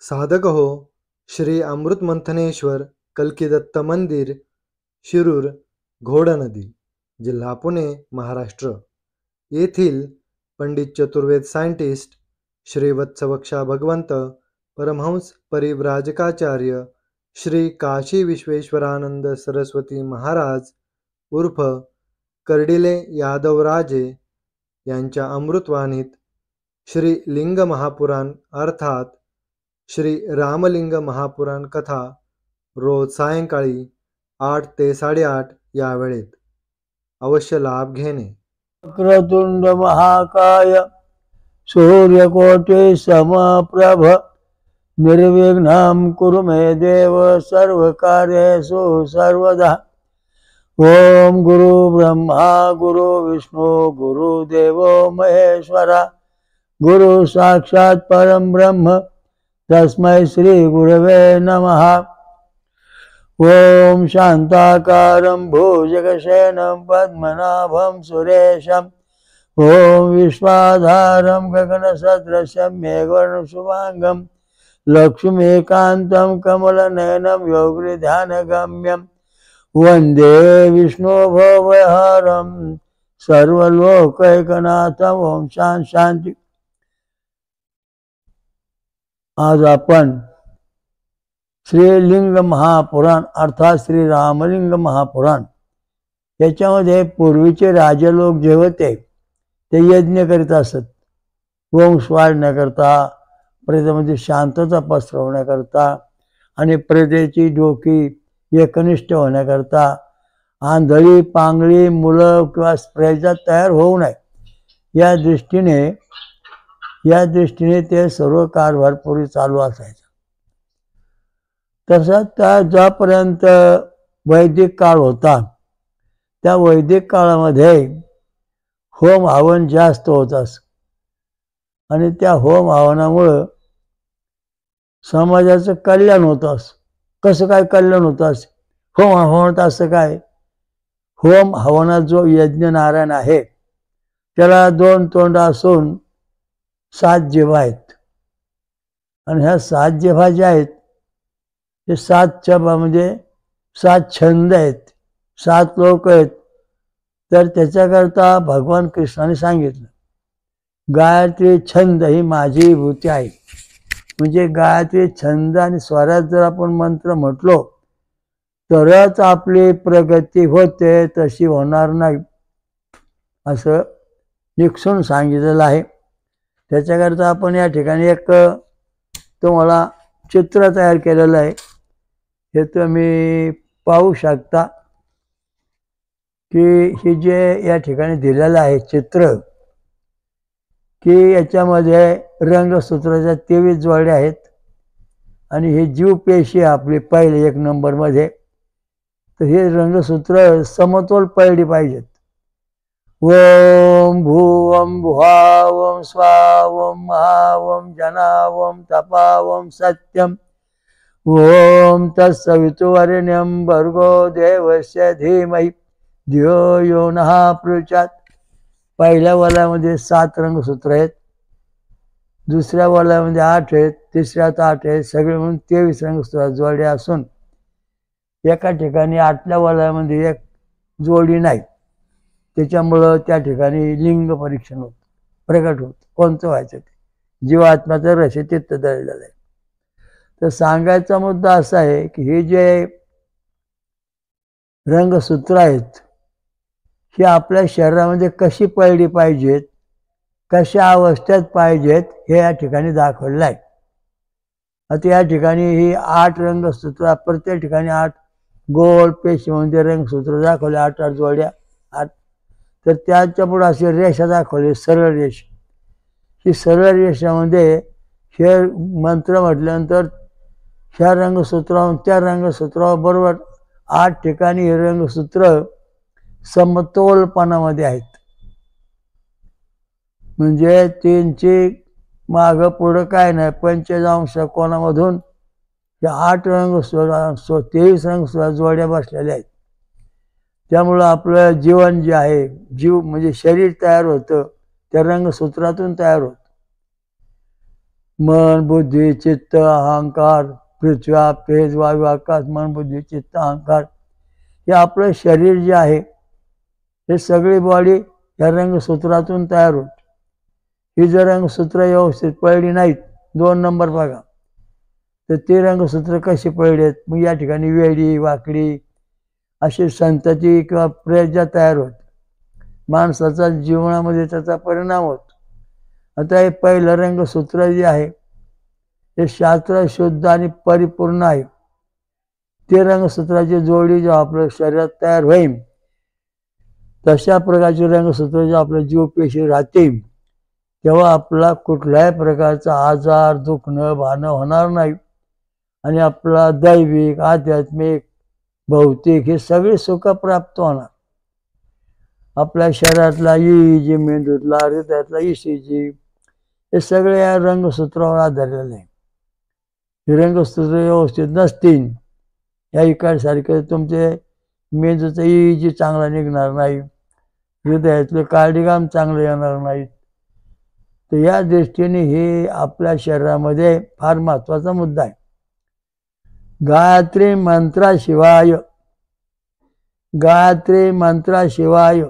साधक हो श्री अमृत मंथनेश्वर कल्किदत्त मंदिर, शिरूर, घोडनदी, जिल्हा पुणे, महाराष्ट्र येथील पंडित चतुर्वेद सायंटिस्ट श्री वत्सवक्षा भगवंत परमहंस परिव्राजकाचार्य श्री काशी विश्वेश्वरानंद सरस्वती महाराज उर्फ कर्डिले यादवराजे यांच्या अमृतवाणीत श्री लिंग महापुराण अर्थात श्री रामलिंग महापुराण कथा रोज सायंकाळी 8 ते 8:30 या वेळेत अवश्य लाभ घेणे. वक्रतुंड महाकाय सूर्यकोटि समप्रभ निर्विघ्नं कुरु मे देव सर्वकार्येषु सर्वदा. ओम गुरु ब्रह्मा गुरु विष्णु गुरुदेवो महेश्वरा गुरु साक्षात् परं ब्रह्म तस्मै श्री गुरवे नमः. ओम शांताकारं भुजगशयनं पद्मनाभं सुरेशं ओम विश्वाधारं गगनसदृशं मेघवर्णं शुभांगं लक्ष्मीकान्तं कमलनयनं योगिध्यानगम्यं वन्दे विष्णुभवहरं सर्वलोकैकनाथं. ओम शांती. आज आपण श्रीलिंग महापुराण अर्थात श्री रामलिंग महापुराण याच्यामध्ये पूर्वीचे राजे लोक जे होते ते यज्ञ करीत असत. वंश वाढण्याकरता, प्रजेमध्ये शांतता पसरवण्याकरता आणि प्रजेची डोकी एकनिष्ठ होण्याकरता आंधळी पांगळी मुलं किंवा प्रजा तयार होऊ नये या दृष्टीने ते सर्व कारभार पूर्वी चालू असायचा. तसंच त्या जोपर्यंत वैदिक काळ होता त्या वैदिक काळामध्ये होम हवन जास्त होत असत आणि त्या होम हवनामुळं समाजाचं कल्याण होत असत. कसं काय कल्याण होत असत? होम हवनात असं काय, होम हवनात जो यज्ञ नारायण आहे त्याला 2 तोंड असून 7 जिव्हा आहेत आणि ह्या 7 जिव्हा ज्या आहेत हे 7 म्हणजे 7 छंद आहेत, 7 लोक आहेत. तर त्याच्याकरता भगवान कृष्णाने सांगितलं गायत्री छंद ही माझी विभूती आहे. म्हणजे गायत्री छंद आणि स्वरात जर आपण मंत्र म्हटलो तरच आपली प्रगती होते, तशी होणार नाही असं निक्षून सांगितलेलं आहे. त्याच्याकरता आपण या ठिकाणी एक तुम्हाला चित्र तयार केलेलं आहे. हे तुम्ही पाहू शकता की हे जे या ठिकाणी दिलेलं आहे चित्र की याच्यामध्ये रंगसूत्राच्या 23 जोड्या आहेत आणि हे जीव पेशी आपली पहिले 1 नंबरमध्ये. तर हे रंगसूत्र समतोल पडली पाहिजेत. ओम भुवं भुवा ओम स्वा ओम महा ओम जना ओम तपा ओम सत्यम ओम तत्सवितुर्वरेण्यं भर्गो देवस्य धीमहि धियो यो नः प्रचोदयात्. पहिल्या वलयामध्ये 7 रंगसूत्र आहेत, दुसऱ्या वलयामध्ये 8 आहेत, तिसऱ्यात 8 आहेत, सगळे म्हणून 23 रंगसूत्र जोड्या असून एका ठिकाणी 8व्या वलयामध्ये 1 जोडी नाही. त्याच्यामुळं त्या ठिकाणी लिंग परीक्षण होत, प्रगट होत. कोणतं व्हायचं ते जीवात्म्याचं रस चित्त दळलेलं आहे. तर सांगायचा मुद्दा असा आहे की हे जे रंगसूत्र आहेत ही आपल्या शरीरामध्ये कशी पडली पाहिजेत, कशा अवस्थेत पाहिजेत हे या ठिकाणी दाखवलेलं आहे. आता या ठिकाणी ही 8 रंगसूत्र, प्रत्येक ठिकाणी 8 गोल पेशीमध्ये रंगसूत्र दाखवले, 8 जोड्या 8. तर त्याच्या पुढे अशी रेषा दाखवली, सरळ रेषा. ही सरळ रेषामध्ये हे मंत्र म्हटल्यानंतर ह्या रंगसूत्रावर त्या रंगसूत्रावर बरोबर 8 ठिकाणी हे रंगसूत्र समतोलपणामध्ये आहेत. म्हणजे 3 मागं पुढं काय नाही, 45 कोणामधून या 8 रंगसूत्र 23 रंगसूत्र जोड्या बसलेल्या आहेत. त्यामुळं आपलं जीवन जे आहे, जीव म्हणजे शरीर तयार होतं त्या रंगसूत्रातून तयार होतं. मन बुद्धी चित्त अहंकार, पृथ्वी तेज वायू आकाश, मन बुद्धी चित्त अहंकार, हे आपलं शरीर जे आहे हे सगळी बॉडी या रंगसूत्रातून तयार होते. ही जर रंगसूत्र व्यवस्थित पळली नाहीत, 2 नंबर बघा, तर ते रंगसूत्र कशी पळलेत, मग या ठिकाणी वेडी वाकडी अशी संतती किंवा प्रजा तयार होते. माणसाचा जीवनामध्ये त्याचा परिणाम होतो. आता हे पहिलं रंगसूत्र जे आहे हे शास्त्र शुद्ध आणि परिपूर्ण आहे. ते रंगसूत्राची जोडी जेव्हा आपल्या शरीरात तयार होईल, तशा प्रकारचे रंगसूत्र जे आपल्या जीवपेशी राहतील, तेव्हा आपला कुठल्याही प्रकारचा आजार दुखणं भानं होणार नाही आणि आपला दैविक आध्यात्मिक भौतिक हे सगळे सुख प्राप्त होणार. आपल्या शरीरातला EEG, मेंदूतला हृदयातला ECG हे सगळे या रंगसूत्रावर आधारलेले आहे. हे रंगसूत्र व्यवस्थित नसतील, या इकडसारखे तुमचे मेंदूचा EEG चांगला निघणार नाही, हृदयातले कार्डिगाम चांगले येणार नाहीत. तर या दृष्टीने हे आपल्या शरीरामध्ये फार महत्वाचा मुद्दा आहे. गायत्री मंत्राशिवाय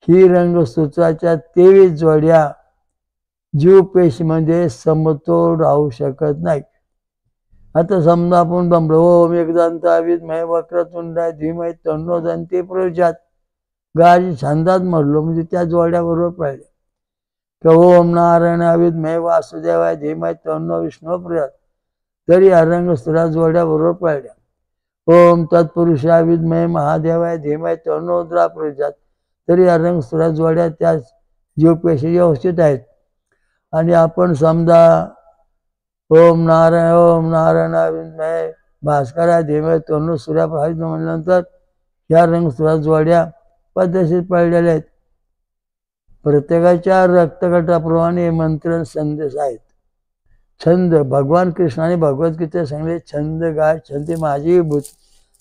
ही रंगसूत्राच्या 23 जोड्या जीवपेशीमध्ये समतोल राहू शकत नाही. आता समजा आपण बंबलो ओम एकदंता विद्महे वक्रतुंडाय धीमहि तन्नो दन्ती प्रचोदयात्, गायत्री छंदात म्हणलो म्हणजे त्या जोड्या बरोबर पाहिजे. किंवा ओम नारायण विद्महे वासुदेवाय धीमहि तन्नो विष्णू प्रचोदयात्, तरी या रंगसूत्रा जोड्या बरोबर पाहिल्या. ओम तत्पुरुषाय विद्महे महादेवाय धीमहि तन्नो रुद्रा प्रचोदयात्, तरी या रंगसूत्रा जोड्या त्या जीवपेशी व्यवस्थित आहेत. आणि आपण समजा ओम नारायण विद्महे भास्कराय धीमहि तन्नो सूर्याय प्रकाशोदयात् म्हटल्यानंतर ह्या रंगसूत्रा जोड्या पद्धतशीर पडलेल्या आहेत. प्रत्येकाच्या रक्तगटाप्रमाणे मंत्र संदेश आहेत. छंद भगवान कृष्णाने भगवद्गीतेत सांगितले, छंद गाय छंद माझी भूत,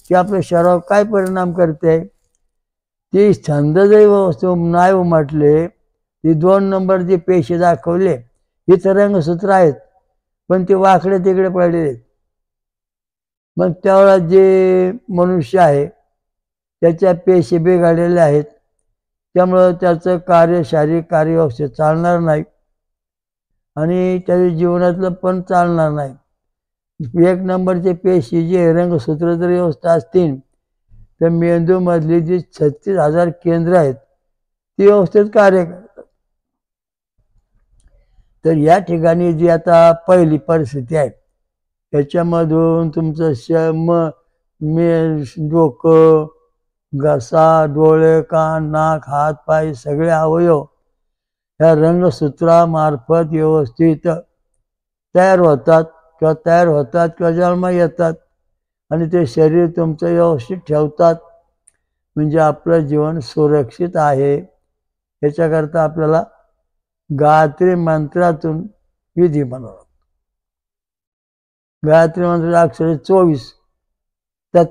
की आपल्या शरीरावर काय परिणाम करते. ती छंद जरी व्यवस्थित नाही उमटले, ती 2 नंबर जे पेशी दाखवले इथं रंगसूत्र आहेत, पण ते वाकडे तिकडे पडलेले आहेत. मग त्यावेळेला जे मनुष्य आहे त्याच्या पेशी बिघडलेल्या आहेत, त्यामुळं त्याचं शारीरिक कार्य व्यवस्थित चालणार नाही आणि त्याच्या जीवनातलं पण चालणार नाही. 1 नंबरचे पेशी जे रंगसूत्र जर व्यवस्थित असतील, तर मेंदूमधली जी 36,000 केंद्र आहेत ती व्यवस्थित कार्य करतात. तर या ठिकाणी जी आता पहिली परिस्थिती आहे, त्याच्यामधून तुमचं डोकं, घसा, डोळे, कान, नाक, हात, पाय सगळे अवयव ह्या रंगसूत्रामार्फत व्यवस्थित तयार होतात किंवा जन्म येतात आणि ते शरीर तुमचं व्यवस्थित ठेवतात. म्हणजे आपलं जीवन सुरक्षित आहे. याच्याकरता आपल्याला गायत्री मंत्रातून विधी म्हणावा. गायत्री मंत्राचे अक्षर 24, त्यात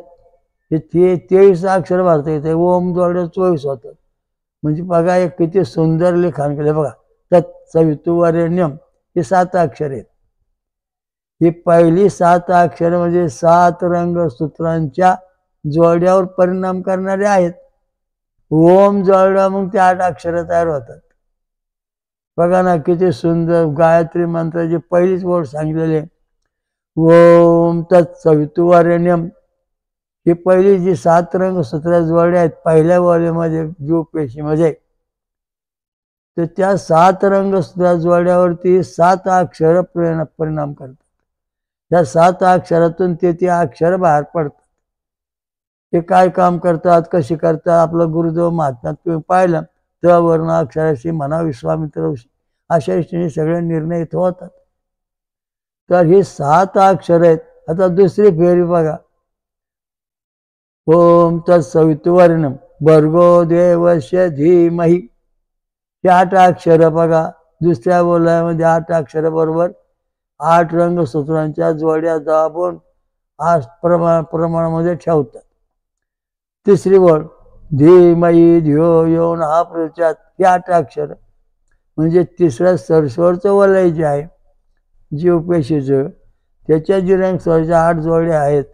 हे 23 अक्षर भरता येते. ओम जोड्या 24 होतात. म्हणजे बघा एक किती सुंदर लिखाण केले बघा. तत् सवितुर्वरेण्यम हे 7 अक्षर आहेत. ही पहिली 7 अक्षर म्हणजे 7 रंगसूत्रांच्या जोड्यावर परिणाम करणारे आहेत. ओम जोडला मग ते 8 अक्षर तयार होतात. बघा ना किती सुंदर गायत्री मंत्राची पहिलीच ओळ सांगितलेली, ओम तत् सवितुर्वरेण्यम. ही पहिली जी 7 रंगसूत्र जोड्या आहेत पहिल्या ओळीमध्ये जीवपेशीमध्ये, तर त्या 7 रंगसूत्र जोड्यावरती 7 अक्षर परिणाम करतात. त्या 7 अक्षरातून ते अक्षर बाहेर पडतात. ते काय काम करतात, कशी करतात, आपलं गुरुदेव महात्म्यात तुम्ही पाहिलं तर वर्ण अक्षराशी म्हणा विश्वामित्र अशा दृष्टीने सगळे निर्णय इथं होतात. तर हे 7 अक्षर आहेत. आता दुसरी फेरी बघा, ओम तत्सवितुर्वरेण्यम भर्गो देवस्य धीमहि. हे 8 अक्षर बघा. दुसऱ्या बोलामध्ये 8 अक्षर बरोबर 8 रंगसूत्रांच्या जोड्या दाबून 8 प्रमाणामध्ये ठेवतात. तिसरी ओळ धीमहि धियो यो नः प्रचोदयात्. हे 8 अक्षर म्हणजे तिसऱ्या सरस्वरचं वलय जे आहे जीवपेशीचं, त्याच्या जी रंगसूत्राच्या 8 जोड्या आहेत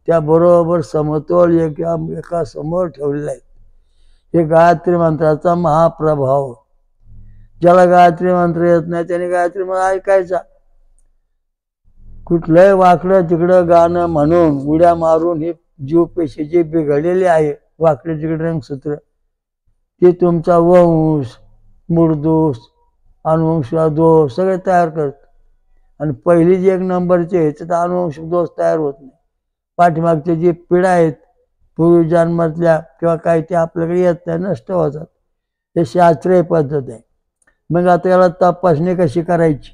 त्या बरोबर समतोल एका समोर ठेवलेल्या आहेत. हे गायत्री मंत्राचा महाप्रभाव. ज्याला गायत्री मंत्र येत नाही त्याने गायत्री मंत्र ऐकायचा. कुठलंही वाकडं तिकडं गाणं म्हणून उड्या मारून ही जीवपेशी जी बिघडलेली आहे वाकडे तिकडे रंगसूत्र, ते तुमचा वंश, मूळदोष, अनुवंशिक दोष सगळे तयार करत. आणि पहिली जी 1 नंबरची आहे त्याचा अनुवंशिक दोष तयार होत नाही. पाठीमागच्या जी पिढ्या आहेत पूर्वी जन्मातल्या किंवा काही ते आपल्याकडे येत नाही, नष्ट होतात. हे शास्त्रीय पद्धत आहे. मग आता याला तपासणी कशी करायची?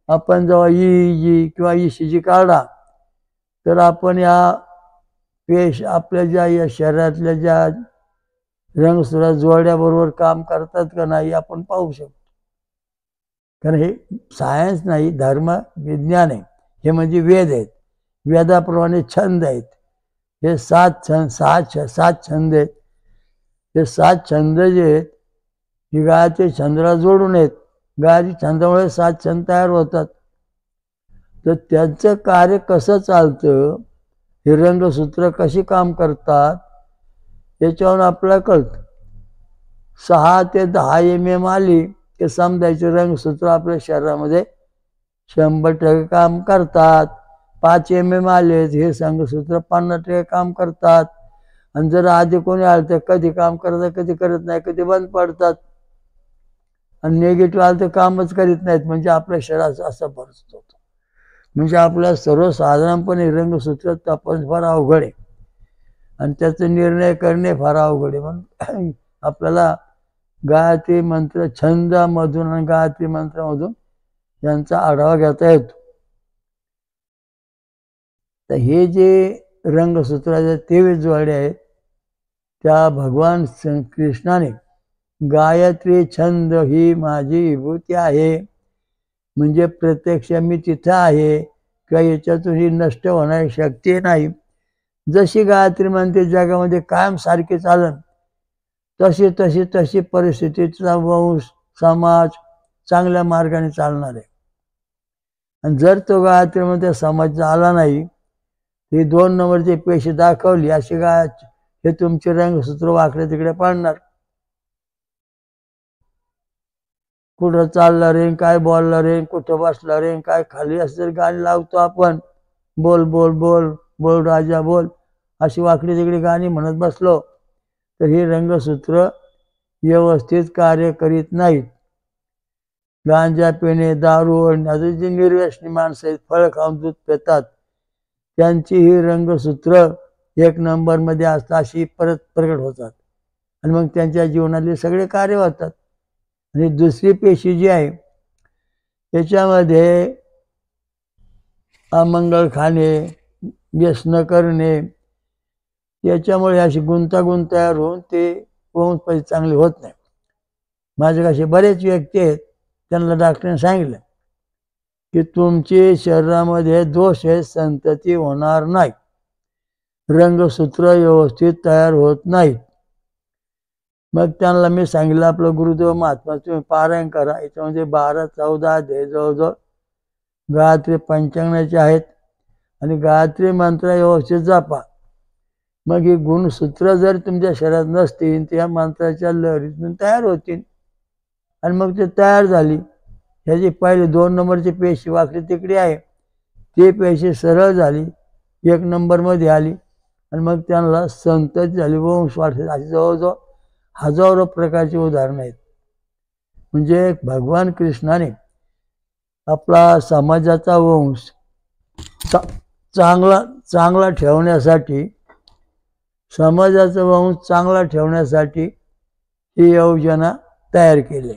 आपण जेव्हा EEG किंवा ECG काढा तर आपण या आपल्या ज्या या शरीरातल्या ज्या रंगसूत्र जोड्याबरोबर काम करतात का नाही आपण पाहू शकतो. कारण हे सायन्स नाही, धर्म विज्ञान आहे. हे म्हणजे वेद आहेत. वेदाप्रमाणे छंद आहेत. हे 7 छंद आहेत. हे 7 छंद जे आहेत ही गायत्री छंदाला जोडून आहेत. गायत्री छंदामुळे 7 छंद तयार होतात. तर त्यांचं कार्य कसं चालतं, हे रंगसूत्र कशी काम करतात याच्यावरून आपल्याला कळतं. 6 ते 10 MM आली की समजायचे रंगसूत्र आपल्या शरीरामध्ये 100% काम करतात. 5 MM आले हे रंगसूत्र 50% काम करतात. आणि जर आधी कोणी आलं तर कधी काम करतात, कधी करत नाही, कधी बंद पडतात. आणि निगेटिव्ह आलं तर कामच करीत नाहीत. म्हणजे आपल्या शरीराचा असा परिस्थिती होतो. म्हणजे आपल्या सर्वसाधारणपणे रंगसूत्र तपासणे फार अवघड आहे आणि त्याचा निर्णय करणे फार अवघड आहे. म्हणून आपल्याला गायत्री मंत्र छंदामधून आणि गायत्री मंत्रामधून यांचा आढावा घेता येतो. तर हे जे रंगसूत्राच्या 23 जोड्या आहेत त्या भगवान कृष्णाने गायत्री छंद ही माझी विभूती आहे, म्हणजे प्रत्यक्ष मी तिथं आहे किंवा याच्यातून ही नष्ट होणारी शक्ती नाही. जशी गायत्री म्हणते जगामध्ये कायम सारखी चालन तशी तशी तशी परिस्थितीचा वंश समाज चांगल्या मार्गाने चालणार आहे. आणि जर तो गायत्रीमध्ये समाज आला नाही, ही 2 नंबरची पेशी दाखवली अशी हे तुमचे रंगसूत्र वाकडे तिकडे पडणार. कुठं चालला रे, काय बोलला रे, कुठं बसला रे, काय खाली असं गाणी लावतो आपण. बोल बोल बोल बोल राजा बोल अशी वाकडी तिकडे गाणी म्हणत बसलो तर ही रंगसूत्र व्यवस्थित कार्य करीत नाहीत. गांजा पिणे, दारू, अजून जी निर्व्यसनी माणसं आहेत, फळ खाऊन दूध पितात, त्यांची ही रंगसूत्र 1 नंबरमध्ये असतात अशी परत प्रकट होतात आणि मग त्यांच्या जीवनातले सगळे कार्य होतात. आणि दुसरी पेशी जी आहे त्याच्यामध्ये अमंगळ खाणे, व्यसन करणे, याच्यामुळे अशी गुंतागुंत तयार होऊन ते वंश चांगले होत नाही. माझे असे बरेच व्यक्ती आहेत त्यांना डॉक्टरने सांगितलं की तुमचे शरीरामध्ये दोष आहे, संतती होणार नाही, रंगसूत्र व्यवस्थित तयार होत नाहीत. मग त्यांना मी सांगितलं आपलं गुरुदेव महात्मा तुम्ही पारायण करा. याच्यामध्ये 12-14 अध्याय जवळजवळ गायत्री पंचांगाचे आहेत आणि गायत्री मंत्र व्यवस्थित जपा. मग ही गुणसूत्र जर तुमच्या शरीरात नसतील तर या मंत्राच्या लहरीतून तयार होतील आणि मग ते तयार झाली. ह्याची पहिले 2 नंबरची पेशी वाकडी तिकडे आहे ते पेशी सरळ झाली 1 नंबरमध्ये आली आणि मग त्यांना संतती झाली, वंश वाढले. अशी जवळजवळ हजारो प्रकारची उदाहरणं आहेत. म्हणजे भगवान कृष्णाने आपला समाजाचा वंश चांगला ठेवण्यासाठी, समाजाचा वंश चांगला ठेवण्यासाठी ही योजना तयार केली.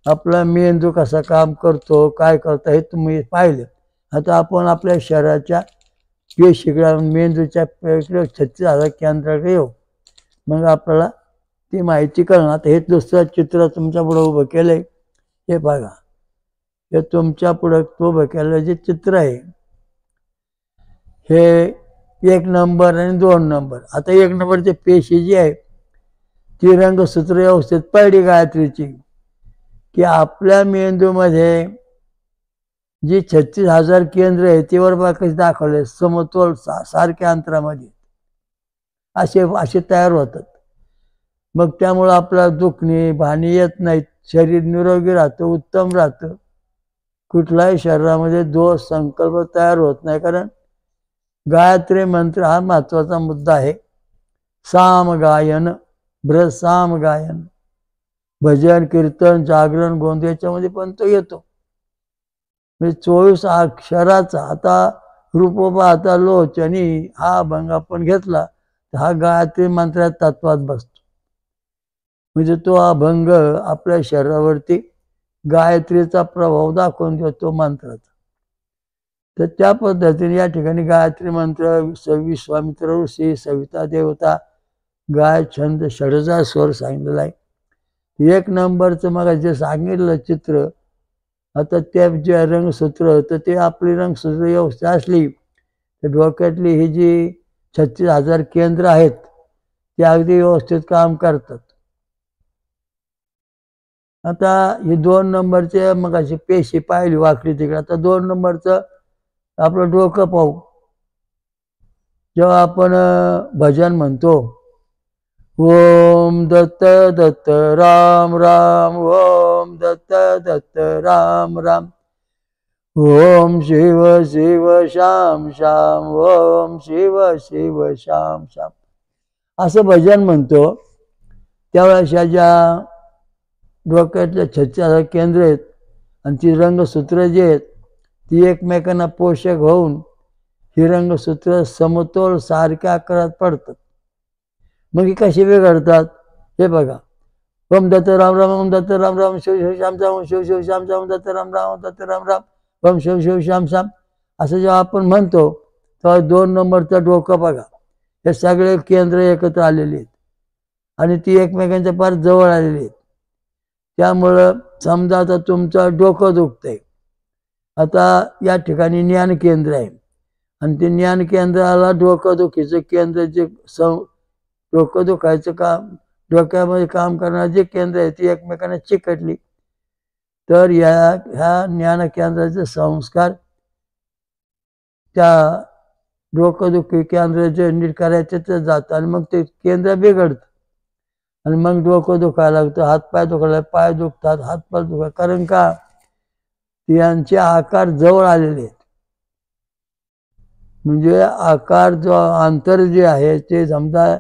आपला मेंदू कसा काम करतो, काय करतो हे तुम्ही पाहिलं. आता आपण आपल्या शरीराच्या पेशीकडे मेंदूच्या 36,000 केंद्राकडे येऊ. मग आपल्याला ती माहिती कळणार. आता हे दुसरं चित्र तुमच्या पुढं उभं केलंय, हे बघा. हे तुमच्या पुढं उभं केलेलं जे चित्र आहे हे 1 नंबर आणि 2 नंबर. आता 1 नंबरची पेशी जी आहे ती रंगसूत्र व्यवस्थित पडली गायत्रीची की आपल्या मेंदूमध्ये जी 36,000 केंद्र आहे तेवर बघा कसे दाखवले, समतोल सारख्या अंतरामध्ये असे असे तयार होतात. मग त्यामुळं आपल्याला दुखणे भाणी येत नाहीत, शरीर निरोगी राहतं, उत्तम राहतं. कुठलाही शरीरामध्ये दोष संकल्प तयार होत नाही. कारण गायत्री मंत्र हा महत्वाचा मुद्दा आहे. साम गायन, साम गायन, भजन कीर्तन जागरण गोंध याच्यामध्ये पण तो येतो. म्हणजे 24 अक्षराचा आता रूपोपा आता लोचनी हा अभंग आपण घेतला तर हा गायत्री मंत्रात तत्वात बसतो. म्हणजे तो अभंग आपल्या शरीरावरती गायत्रीचा प्रभाव दाखवून देतो मंत्राचा. तर त्या पद्धतीने या ठिकाणी गायत्री मंत्र, विश्वामित्र ऋषी, सविता देवता, गाय छंद, षडजा स्वर सांगितलेला आहे. 1 नंबरचं मग जे सांगितलं चित्र, आता त्या जे रंगसूत्र तर ते आपली रंगसूत्र व्यवस्थित असली तर डोक्यातली ही जी 36,000 केंद्र आहेत ते अगदी व्यवस्थित काम करतात. आता हे 2 नंबरचे मग अशी पेशी पाहिली वाकडी तिकडे. आता 2 नंबरचं आपलं डोकं पाहू. जेव्हा आपण भजन म्हणतो, ओम दत्त दत्त राम राम, ओम दत्त दत्त राम राम, ओम शिव शिव श्याम श्याम, ओम शिव शिव श्याम श्याम, असं भजन म्हणतो. त्यावेळेस ज्या डोक्यातल्या 36,000 केंद्र आहेत आणि ती रंगसूत्र जी आहेत ती एकमेकांना पोषक होऊन ही रंगसूत्र समतोल सारख्या आकारात पडतात. मग ही कशी बिघडतात हे बघा. ओम दत्त राम राम, ओम दत्त राम राम, शिव शिव श्याम श्याम, शिव शिव श्याम श्याम, दत्त राम राम, दत्त राम राम, ओम शिव शिव श्याम श्याम, असं जेव्हा आपण म्हणतो तेव्हा 2 नंबरचं डोकं बघा, हे सगळे केंद्र एकत्र आलेले आहेत आणि ती एकमेकांच्या फार जवळ आलेली आहेत. त्यामुळं समजा आता तुमचं डोकं दुखतंय, आता या ठिकाणी ज्ञान केंद्र आहे आणि ते ज्ञान केंद्राला डोकं दुखीचं केंद्र जे डोकं दुखायचं काम, डोक्यामध्ये काम करणारे जे केंद्र आहे ती एकमेकांना चिकटली तर ह्या ज्ञान केंद्राचे संस्कार त्या डोकंदुखी केंद्र जे नीट करायचे ते जातं आणि मग ते केंद्र बिघडतं आणि मग डोकं दुखायला लागतं, हातपाय दुखायला, पाय दुखतात, हातपाय दुखतात. कारण का यांचे आकार जवळ आलेले आहेत. म्हणजे आकार जो अंतर जे आहे ते समजा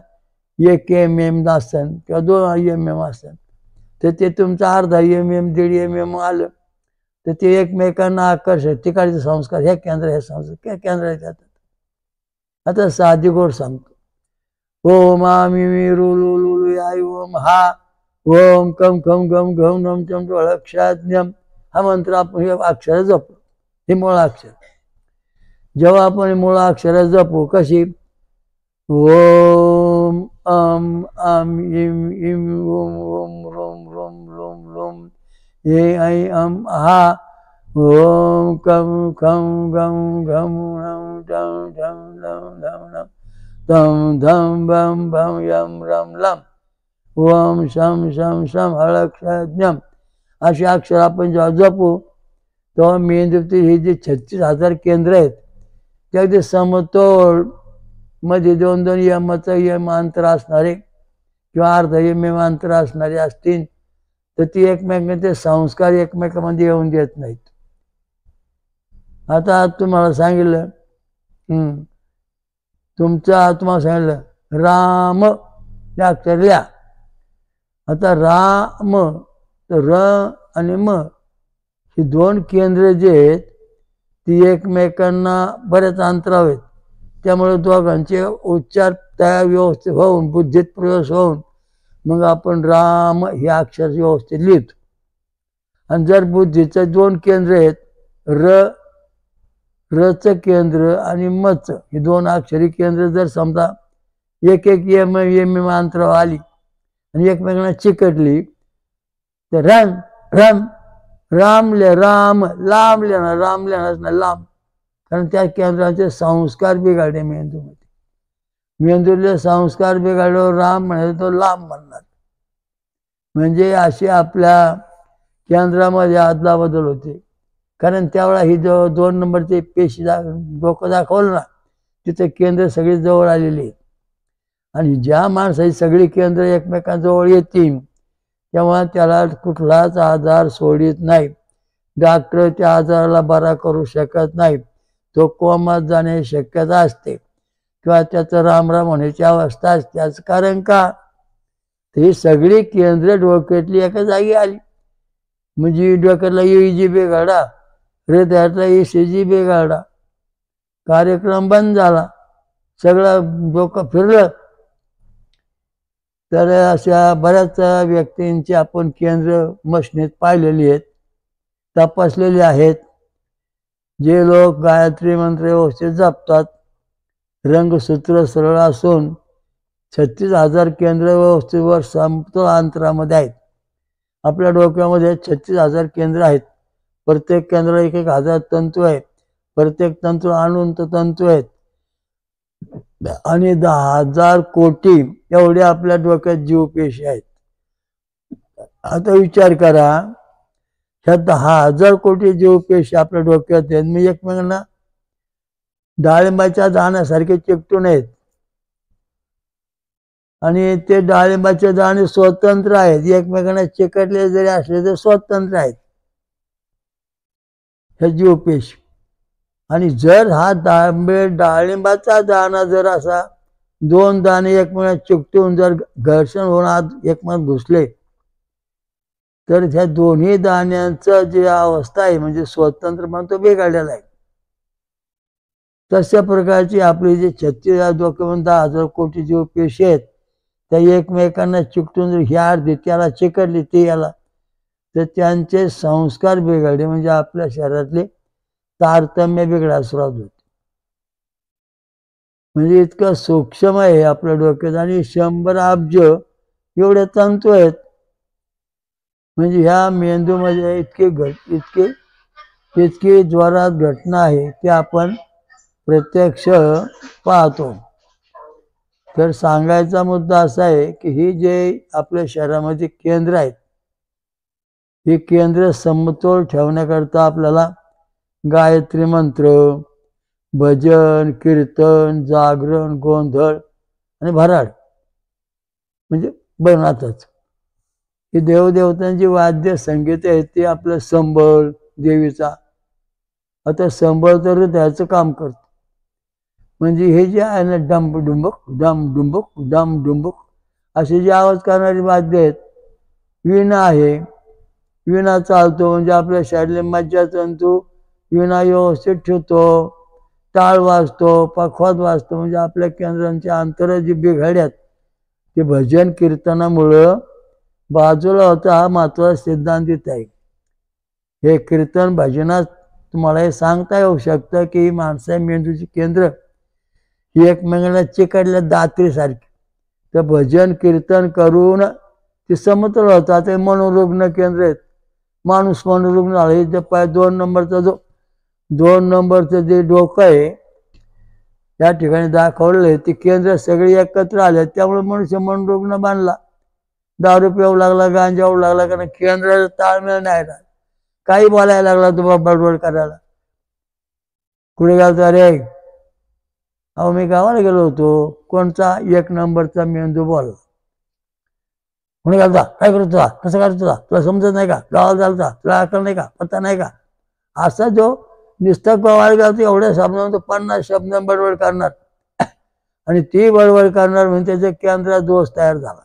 1 mm असेल किंवा 2 mm असेल तर ते तुमचं अर्धा mm 1.5 mm आलं तर ते एकमेकांना आकर्षण, तिकडचे संस्कार ह्या केंद्र, हे संस्कार केंद्रात जातात. आता साधी गोष्ट सांगतो. ओम आमी मी रु लु लु लु आई ओम हा, ओम कम खम गम घम नम चम ढोळक्षाज्ञम, हा मंत्र आपण हे अक्षर जपू. हे मूळाक्षर जेव्हा आपण मूळाक्षर जपू कशी, ओम अम अम इम इम Om Om Rome Rome Rome Rome हे ऐ अम हा, ओम कम खम गम घम नम डम डम डम डम डम धम धम बम भम यम रम लम, ओम शम शम शम हळक्षज्ञम, अशी अक्षर आपण जेव्हा जपू तेव्हा मेंदूतील ही जी 36,000 केंद्र आहेत ते अगदी समतोल मध्ये 2-2 यमाचं यम अंतर असणारे किंवा अर्धा MM अंतर असणारे असतील तर ती एकमेकांचे संस्कार एकमेकांमध्ये येऊन देत नाहीत. आता तुम्हाला सांगितलं तुम्हाला सांगितलं राम हे अक्षर लिहा. आता राम तर र आणि म ही 2 केंद्र जे आहेत ती एकमेकांना बरेच अंतरावर आहेत. त्यामुळे दोघांचे उच्चार त्या व्यवस्थित होऊन बुद्धीत प्रवेश होऊन मग आपण राम हे अक्षर व्यवस्थित लिहितो. आणि जर बुद्धीचं 2 केंद्र आहेत, रचं केंद्र आणि मचं, ही 2 अक्षरी केंद्र जर समजा 1-1 MM अंतरावर आली आणि एकमेकांना चिकटली तर रम रम राम ले राम, लांब लिहिणार, राम लिहिणारच नाही, लांब. कारण त्या केंद्राचे संस्कार बिघडले मेंदूमध्ये. मेंदूतले संस्कार बिघडल्यावर राम म्हणायचं तो लांब म्हणणार. म्हणजे अशी आपल्या केंद्रामध्ये अदलाबदल होते. कारण त्यावेळा ही जो 2 नंबरचे पेशी डोकं दाखवलं ना, तिथे केंद्र सगळी जवळ आलेली आहेत. आणि ज्या माणसाची सगळी केंद्र एकमेकांजवळ येतील तेव्हा त्याला कुठलाच आजार सोडित नाही. डॉक्टर त्या आजाराला बरा करू शकत नाही. तो कोमात जाण्याची शक्यता असते किंवा त्याचं रामराम होण्याची अवस्था असते. कारण का, ही सगळी केंद्र डोक्यातली एका जागी आली. म्हणजे डोक्यातला EEG बिघाडा, हृदयातला ECG बिघाडा, कार्यक्रम बंद झाला, सगळं डोकं फिरलं. तर अशा बऱ्याच व्यक्तींची आपण केंद्र मशनीत पाहिलेली आहेत, तपासलेली आहेत. जे लोक गायत्री मंत्र व्यवस्थित जपतात, रंगसूत्र सरळ असून 36,000 केंद्र व्यवस्थेवर समतोल अंतरामध्ये आहेत. आपल्या डोक्यामध्ये 36,000 केंद्र आहेत. प्रत्येक केंद्राला 1,000 तंतू आहेत. प्रत्येक तंतू अनंत तंतू आहेत आणि 10,000 कोटी एवढे आपल्या डोक्यात जीवपेशी आहेत. आता विचार करा, ह्या 10,000 कोटी जीवपेशी आपल्या डोक्यात आहेत. मी एकमेकांना डाळिंबाच्या दाण्यासारखे चिकटून आहेत आणि ते डाळिंबाचे दाणे स्वतंत्र आहेत. एकमेकांना चिकटले जरी असले तर स्वतंत्र आहेत ह्या जीवपेशी. आणि जर हा डाळिंबाचा दाणा जर असा 2 दाणे एकमेकांना चिकटून जर घर्षण होऊन आत एकमेकांत घुसले तर ह्या दोन्ही दाण्यांचं जी अवस्था आहे म्हणजे स्वतंत्रपणा तो बिघडलेला आहे. तशा प्रकारची आपली जी 36,000 डोक्यामध्ये 10,000 कोटी जीवपेशी आहेत त्या एकमेकांना चिकटून जर ह्या अर्धी त्याला चिकटली ती याला, तर त्यांचे संस्कार बिघडले म्हणजे आपल्या शरीरातले तारतम्य बिघडायला सुरुवात होते. म्हणजे इतकं सूक्ष्म आहे आपल्या डोक्यात आणि 100 अब्ज एवढे तंतू आहेत. म्हणजे ह्या मेंदूमध्ये इतकी जोरात घटना आहे ते आपण प्रत्यक्ष पाहतो. तर सांगायचा मुद्दा असा आहे की ही जे आपल्या शरीरामध्ये केंद्र आहेत, ही केंद्र समतोल ठेवण्याकरता आपल्याला गायत्री मंत्र, भजन, कीर्तन, जागरण, गोंधळ आणि भराड म्हणजे बनवताच. ही देवदेवतांची वाद्य संगीत आहे ती आपलं संबळ देवीचा. आता संबळ तर हृदयाचं काम करतो. म्हणजे हे जे आहे ना, डम डुंबक डम डुंबक डम डुंबक असे जे आवाज करणारी वाद्य आहेत. विणा आहे, विणा चालतो म्हणजे आपल्या शरीराला मज्जातंतू विणा व्यवस्थित ठेवतो. टाळ वाजतो, पखवाद वाजतो म्हणजे आपल्या केंद्रांचे अंतर जे बिघडल्यात ते भजन कीर्तनामुळं बाजूला होता. हा महत्वाचा सिद्धांत इथं आहे. हे कीर्तन भजनात तुम्हाला हे सांगता येऊ शकतं की ही माणसा मेंदूची केंद्र ही एकमेकांना चिकटल्या दात्रीसारखी. तर भजन कीर्तन करून ते समतोल होतात. ते मनोरुग्ण केंद्र आहेत. माणूस मनोरुग्ण झाले ते 2 नंबरचा जो 2 नंबरचं जे डोकं आहे त्या ठिकाणी दाखवलेलं आहे ते केंद्र सगळे एकत्र आले. त्यामुळे मनुष्य मनोरुग्ण बांधला. दारू पिऊ लागला, गांजा ओढू लागला, कारण केंद्राचा ताळमेळ नाही राहत. काही बोलायला लागला तो बडबड करायला. कुठे गेलतो? अरे अहो मी गावाला गेलो होतो. कोणचा? 1 नंबरचा मेंदू बोलला. कुठे गेलता? काय करत होता? कसं करत होता? तुला समजत नाही का? गावाला चालता? तुला अकल नाही का? पत्ता नाही का? असा जो नुसतं गावाला गेला एवढ्या शब्दांत 50 शब्द बडबड करणार आणि ती बडबड करणार म्हणजे त्याच्या केंद्रात दोष तयार झाला.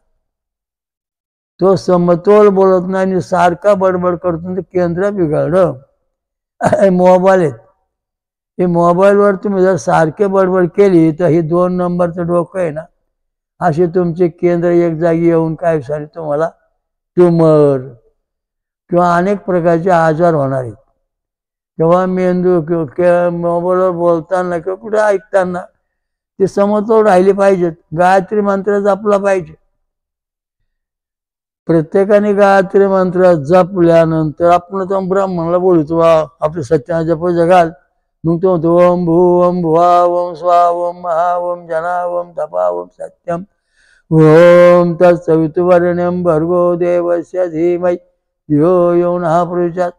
तो समतोल बोलत नाही आणि सारखा बडबड करतो. केंद्र बिघडलं. मोबाईल आहेत. हे मोबाईलवर तुम्ही जर सारखे बडबड केली तर ही 2 नंबरचं डोकं आहे ना, असे तुमचे केंद्र एक जागी येऊन काय दिवसांनी तुम्हाला ट्यूमर किंवा अनेक प्रकारचे आजार होणार आहेत. तेव्हा मेंदू किंवा मोबाईलवर बोलताना किंवा कुठे ऐकताना ते समतोल राहिले पाहिजेत. गायत्री मंत्र जपला पाहिजे. प्रत्येकाने गायत्री मंत्र जपल्यानंतर आपण तो ब्राह्मणाला बोलतो आपले सत्यानाच्या पूजा घाल. मग तो म्हणतो ओम भू ओम भुवा ओम स्वा ओम महा ओम जना ओम तपा ओम सत्यम ओम तत्सवितुर्वरेण्यं भर्गो देवस्य धीमहि धियो यो नः प्रचोदयात्.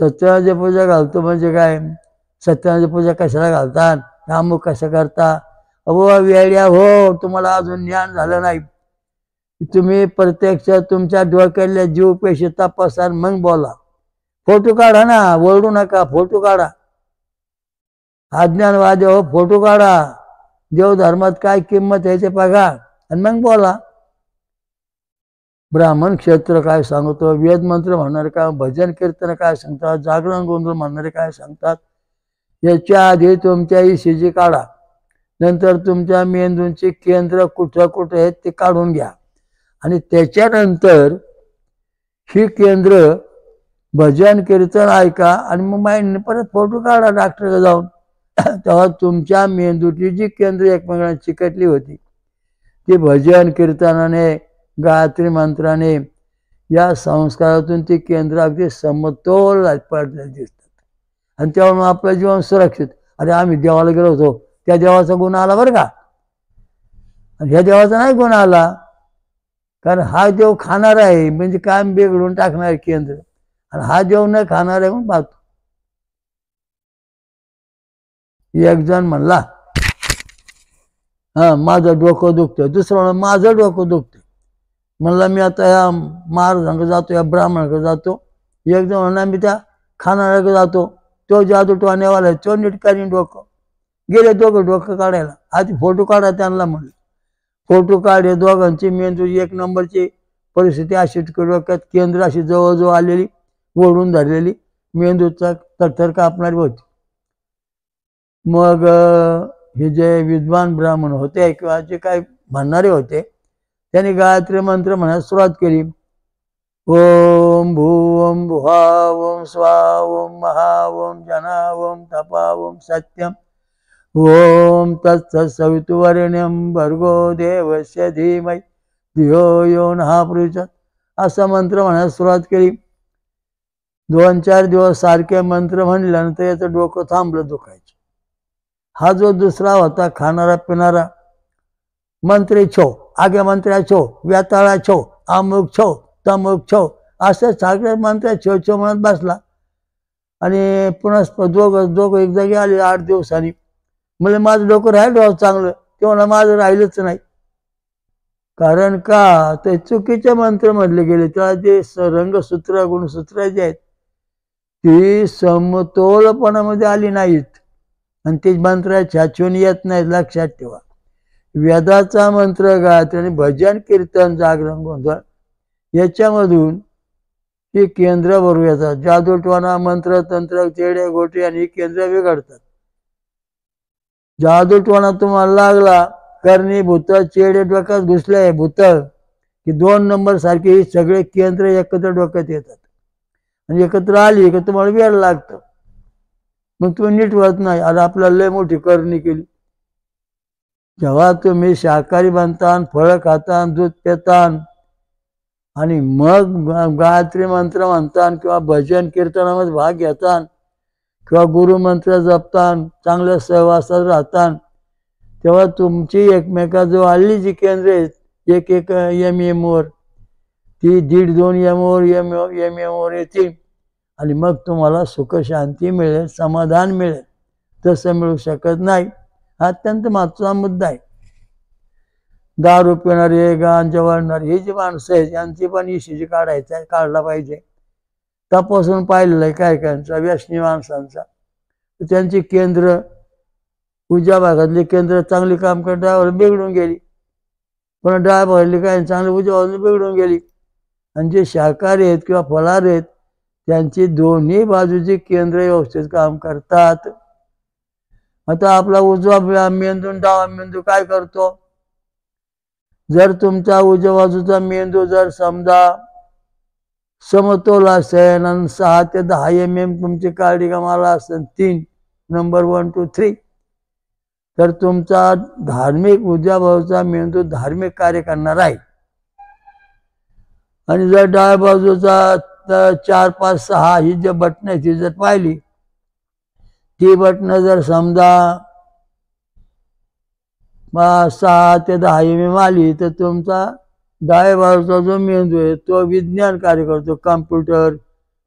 सत्यनारायणाची पूजा घालतो म्हणजे काय? सत्यनारायणाची पूजा कशाला घालतात? अमुक कसं करता? अहो वेड्या हो, तुम्हाला अजून ज्ञान झालं नाही. तुम्ही प्रत्यक्ष तुमच्या डोक्यातल्या जीव पेशी तपासा मग बोला. फोटो काढा ना, ओरडू नका, फोटो काढा. अज्ञानवादी हो, फोटो काढा. देवधर्मात काय किंमत आहे ते बघा आणि मग बोला. ब्राह्मण क्षेत्र काय सांगतो, वेद मंत्र म्हणणारे काय, भजन कीर्तन काय सांगतात, जागरण गोंधळ म्हणणारे काय सांगतात. याच्या आधी तुमच्या ईसीजी काढा. नंतर तुमच्या मेंदूंची केंद्र कुठं कुठं आहेत ते काढून घ्या आणि त्याच्यानंतर ही केंद्र भजन कीर्तन ऐका आणि मग माइंडने परत फोटो काढा डॉक्टरकडे जाऊन. तेव्हा तुमच्या मेंदूची जी केंद्र एकमेकांना चिकटली होती ती भजन कीर्तनाने गायत्री मंत्राने या संस्कारातून ती केंद्र अगदी समतोल पडलेली दिसतात आणि त्यामुळे आपलं जीवन सुरक्षित. अरे आम्ही देवाला गेलो होतो, त्या देवाचा गुण आला बरं का, आणि ह्या देवाचा नाही गुण आला, कारण हा देव खाणार आहे म्हणजे काम बिघडून टाकणार केंद्र, आणि हा देव न खाणार आहे म्हणून पाहतो. एक जण म्हणला माझं डोकं दुखतं, दुसरं म्हणलं माझं डोकं दुखतं. म्हणला मी आता या महाराजांकडे जातो, या ब्राह्मणाकडे जातो. एक जण म्हणला मी त्या खाणाऱ्याकडे जातो, तो जादू टोण्यावाला आहे, तो नीट करीन डोकं. गेले दोघं डोकं काढायला. आधी फोटो काढा त्यांना म्हणलं. फोटो काढे दोघांची मेंदू एक नंबरची परिस्थिती अशी, डोक्यात केंद्र अशी जवळजवळ आलेली, ओढून धरलेली, मेंदूचा थरथर कापणारी होती. मग हे जे विद्वान ब्राह्मण होते किंवा जे काय म्हणणारे होते त्यांनी गायत्री मंत्र म्हणायला सुरुवात केली. ओम भूम भुवा ओम स्वा ओम महा ओम जना ओम तपा ओम सत्यम ओम तत्सवितुवरेण्यं भर्गो देवस्य धीमहि धियो यो नः प्रचोदयात्. असा मंत्र म्हणायला सुरुवात केली. 2-4 दिवस सारखे मंत्र म्हणल्यानंतर याचं डोकं थांबलं दुखायचं. हा जो दुसरा होता खाणारा पिणारा, मंत्री छो, आगे मंत्र्या छो, व्याताळा छो, अमुक छो, तमुक छो, असं सगळे मंत्र छो छो म्हणत बसला. आणि पुन्हा दोघं एक जागी आले 8 दिवसांनी. म्हणजे माझं डोकं राहिलं चांगलं, ते म्हणा माझं राहिलंच नाही. कारण का ते चुकीचे मंत्र म्हटले गेले. त्याला जे रंगसूत्र गुणसूत्र जे आहेत ती समतोलपणामध्ये आली नाहीत आणि ते मंत्र छाछून येत नाहीत, लक्षात ठेवा. वेदाचा मंत्र गायत्री आणि भजन कीर्तन जागरण गोंधळ याच्यामधून ही केंद्र बरोबर येतात. जादूटवाना मंत्र तंत्र चेडे गोटे आणि ही केंद्र बिघडतात. जादूटवाना तुम्हाला लागला, करणी भूत चेडे डोक्यात घुसले भूत की 2 नंबर सारखे ही सगळे केंद्र एकत्र डोक्यात येतात आणि एकत्र आली की तुम्हाला वेळ लागतं. मग तुम्ही नीट होत नाही. आता आपल्याला लय मोठी करणी केली. जेव्हा तुम्ही शाकाहारी बनतान, फळं खातान, दूध पेतान आणि मग गायत्री मंत्र म्हणतान किंवा भजन कीर्तनामध्ये भाग घेतान किंवा गुरुमंत्र जपतान, चांगल्या सहवासात राहतान, तेव्हा तुमची एकमेकाजवळ आलेली जी केंद्र आहेत एक एम वर ती 1.5-2 एम वर येतील आणि मग तुम्हाला सुख शांती मिळेल, समाधान मिळेल. तसं मिळू शकत नाही. हा अत्यंत महत्त्वाचा मुद्दा आहे. दारू पिणारे, गांजा वाढणारे ही जी माणसं आहेत यांची पण ईसीजी काढला पाहिजे. तपासून पाहिलेलं आहे काय कायांचा, व्यसनी माणसांचा. त्यांची केंद्र उजव्या भागातली केंद्र चांगली काम करत डाव्यावर बिघडून गेली, पण डाव्या भागातली काय चांगली उजव्या बाजूला बिघडून गेली. आणि जे शाकाहारी आहेत किंवा फळाहारी आहेत त्यांची दोन्ही बाजूची केंद्र व्यवस्थित काम करतात. आता आपला उजवा मेंदू डावा मेंदू काय करतो? जर तुमचा उजव्या बाजूचा मेंदू जर समजा समतोल असेल आणि 6 ते 10 mm तुमची काळजी कामाला असेल, 3 नंबर 1 2 3, तर तुमचा धार्मिक उजव्या बाजूचा मेंदू धार्मिक कार्य करणार आहे. आणि जर डाव्या बाजूचा 4 5 6 ही जी बटणं आहेत ती जर पाहिली, ती बटणं जर समजा 6 ते 10 mm आली तर तुमचा डाव्या बाजूचा जो मेंदू आहे तो विज्ञान कार्य करतो. कॉम्प्युटर,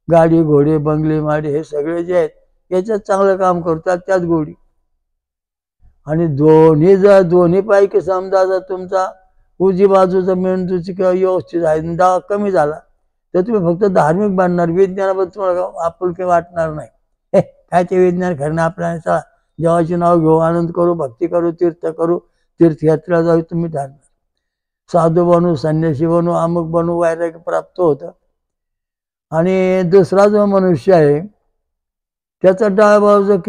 गाडी घोडे बंगले माडे हे सगळे जे आहेत याच्यात चांगलं काम करतात, त्यात गोडी. आणि दोन्ही पैकी समजा जर तुमचा उजवी बाजूचा मेंदूची किंवा व्यवस्थित आहे, डावा कमी झाला तर तुम्ही फक्त धार्मिक बनणार, विज्ञानाबद्दल तुम्हाला आपुलकी वाटणार नाही. काय ते विज्ञान खरं आपल्याला, चला देवाचे नाव घेऊ, आनंद करू, भक्ती करू, तीर्थ करू, तीर्थयात्रेला जाऊ, तुम्ही ठरणार. साधू बनू, संन्यासी बनू, अमुक बनू, वैराग्य प्राप्त होतं. आणि दुसरा जो मनुष्य आहे त्याचा डाव्या बाजूचं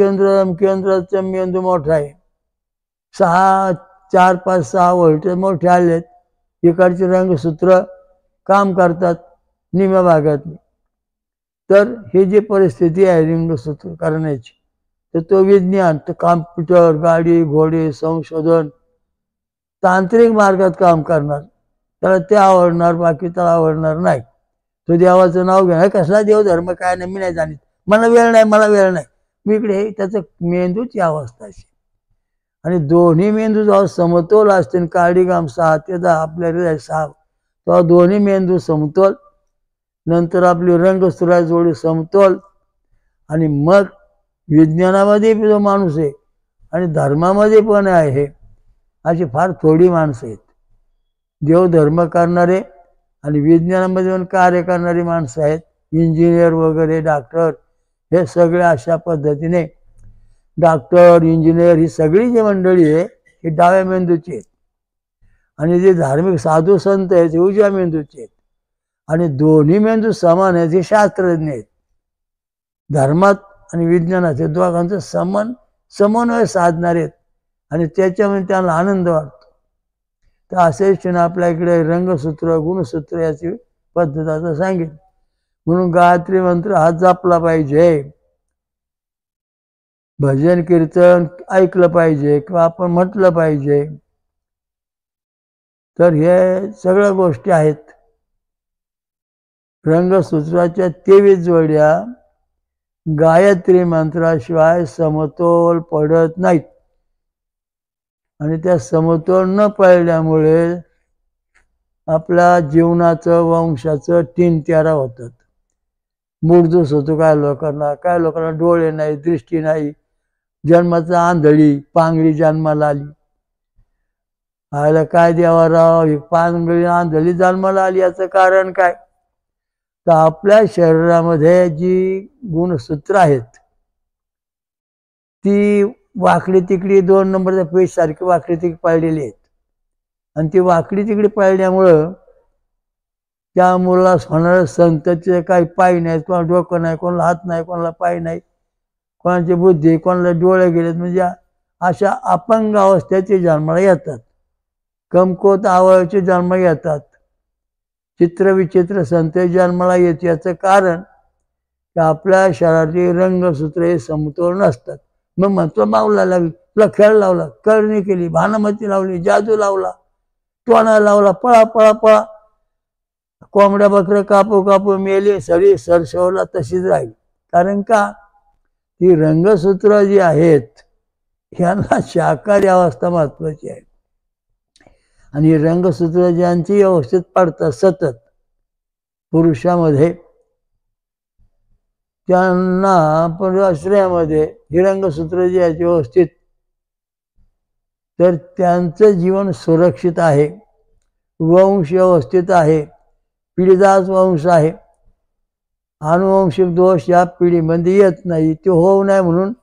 केंद्राचा मेंदू मोठा आहे, 4, 5, 6 व्होल्ट मोठे आलेत, इकडचे रंगसूत्र काम करतात निम्या भागातली. तर ही जी परिस्थिती आहे रंगसूत्र करण्याची, तर तो विज्ञान, तर कॉम्प्युटर, गाडी घोडे, संशोधन, तांत्रिक मार्गात काम करणार, त्याला ते आवडणार, बाकी त्याला आवडणार नाही. तो देवाचं नाव घ्या, कसला देव धर्म काय नाही, मी नाही जाणीत, मला वेळ नाही, मी इकडे. त्याचं मेंदूची अवस्था अशी. आणि दोन्ही मेंदू जेव्हा समतोल असतील, काळी घाम 6 ते 10, आपल्या हृदय 6, तेव्हा दोन्ही मेंदू समतोल, नंतर आपली रंगसूत्र जोडी समतोल. आणि मग विज्ञानामध्ये जो माणूस आहे आणि धर्मामध्ये पण आहे, अशी फार थोडी माणसं आहेत. देवधर्म करणारे आणि विज्ञानामध्ये पण कार्य करणारी माणसं आहेत, इंजिनियर वगैरे, डॉक्टर, हे सगळे अशा पद्धतीने. डॉक्टर, इंजिनियर ही सगळी जी मंडळी आहे ही डाव्या मेंदूची आहेत. आणि जे धार्मिक साधू संत आहेत ते उजव्या मेंदूचे आहेत. आणि दोन्ही मेंदू समान आहेत, हे शास्त्रज्ञ आहेत. धर्मात आणि विज्ञानात हे दोघांचं समन्वय साधणारे आहेत आणि त्याच्यामध्ये त्यांना आनंद वाटतो. तर असेच आपल्या इकडे रंगसूत्र, गुणसूत्र याची पद्धत आता सांगेल. म्हणून गायत्री मंत्र हा जपला पाहिजे, भजन कीर्तन ऐकलं पाहिजे किंवा आपण म्हटलं पाहिजे. तर हे सगळ्या गोष्टी आहेत. रंगसूत्राच्या 23 जोड्या गायत्री मंत्राशिवाय समतोल पडत नाहीत. आणि त्या समतोल न पडल्यामुळे आपल्या जीवनाचं, वंशाचं 3-13 होतात. मूळदोष होतो काय लोकांना डोळे नाही, दृष्टी नाही, जन्माचा आंधळी पांगळी जन्माला आली. आयला काय द्यावा राव, ही पांगळी आंधळी जन्माला आली, याचं कारण काय? तर आपल्या शरीरामध्ये जी गुणसूत्र आहेत ती वाकडी तिकडी 2 नंबरच्या पेज सारखी वाकडी तिकडी पळलेली आहेत. आणि ती वाकडी तिकडी पळल्यामुळं त्या मुलाला होणाऱ्या संततीचे काही पाय नाहीत, कोणाला डोकं नाही, कोणाला हात नाही, कोणाला पाय नाही, कोणाची बुद्धी, कोणाला डोळे गेलेत, म्हणजे अशा अपंग अवस्थेचे जन्माला येतात, कमकुवत अवयवाचे जन्माला येतात, चित्रविचित्र संत जन्माला येत. याचं कारण की आपल्या शरीराची रंगसूत्र हे समतोल नसतात. मग म्हणतो माऊला लागली, तुला खेळ लावला, करणी केली, भानामती लावली, जादू लावला, टोणा लावला, पळा पळा पळा, कोंबड्या बकऱ्या कापू कापू मेली, सरी सरसवला तशीच राहील. कारण का, ती रंगसूत्र जी आहेत ह्यांना शाकाहारी अवस्था महत्वाची आहे. आणि रंगसूत्र ज्यांची व्यवस्थित पडतात सतत पुरुषामध्ये, त्यांना पण स्त्रियामध्ये ही रंगसूत्र जी आहेत व्यवस्थित, तर त्यांचं जीवन सुरक्षित आहे, वंश व्यवस्थित आहे, पिढीजात वंश आहे, अनुवंशिक दोष या पिढीमध्ये येत नाही. ते होऊ नये म्हणून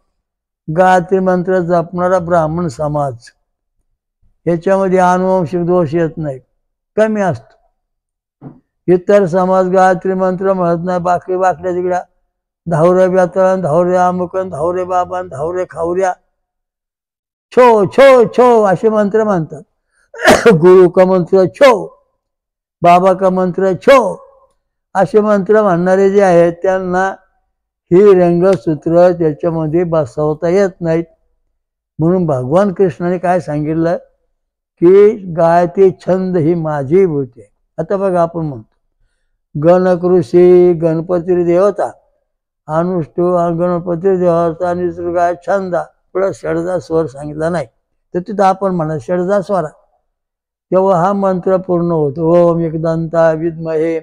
गायत्री मंत्र जपणारा ब्राह्मण समाज याच्यामध्ये अनुवंशिक दोष येत नाही, कमी असतो. इतर समाज गायत्री मंत्र म्हणत नाही, बाकड्या तिकड्या, धावरे ब्यातळण, धावरे अमुकन, धावरे बाबान, धावरे खावऱ्या, छो छो छो असे मंत्र म्हणतात. गुरु का मंत्र छो, बाबा का मंत्र छो, असे मंत्र म्हणणारे जे आहेत त्यांना ही रंगसूत्र त्याच्यामध्ये बसवता येत नाहीत. म्हणून भगवान कृष्णाने काय सांगितलं की गायत्री छंद ही माझी भूती आहे. आता बघा आपण म्हणतो गणकृषी गणपती देवता, अनुष्टू गणपती देवता आणि गाय छंदा प्लस षडजा स्वर सांगितला नाही. तर तिथं आपण म्हणा षडजा स्वरा, तेव्हा हा मंत्र पूर्ण होतो. ओम एकदंता विद्महे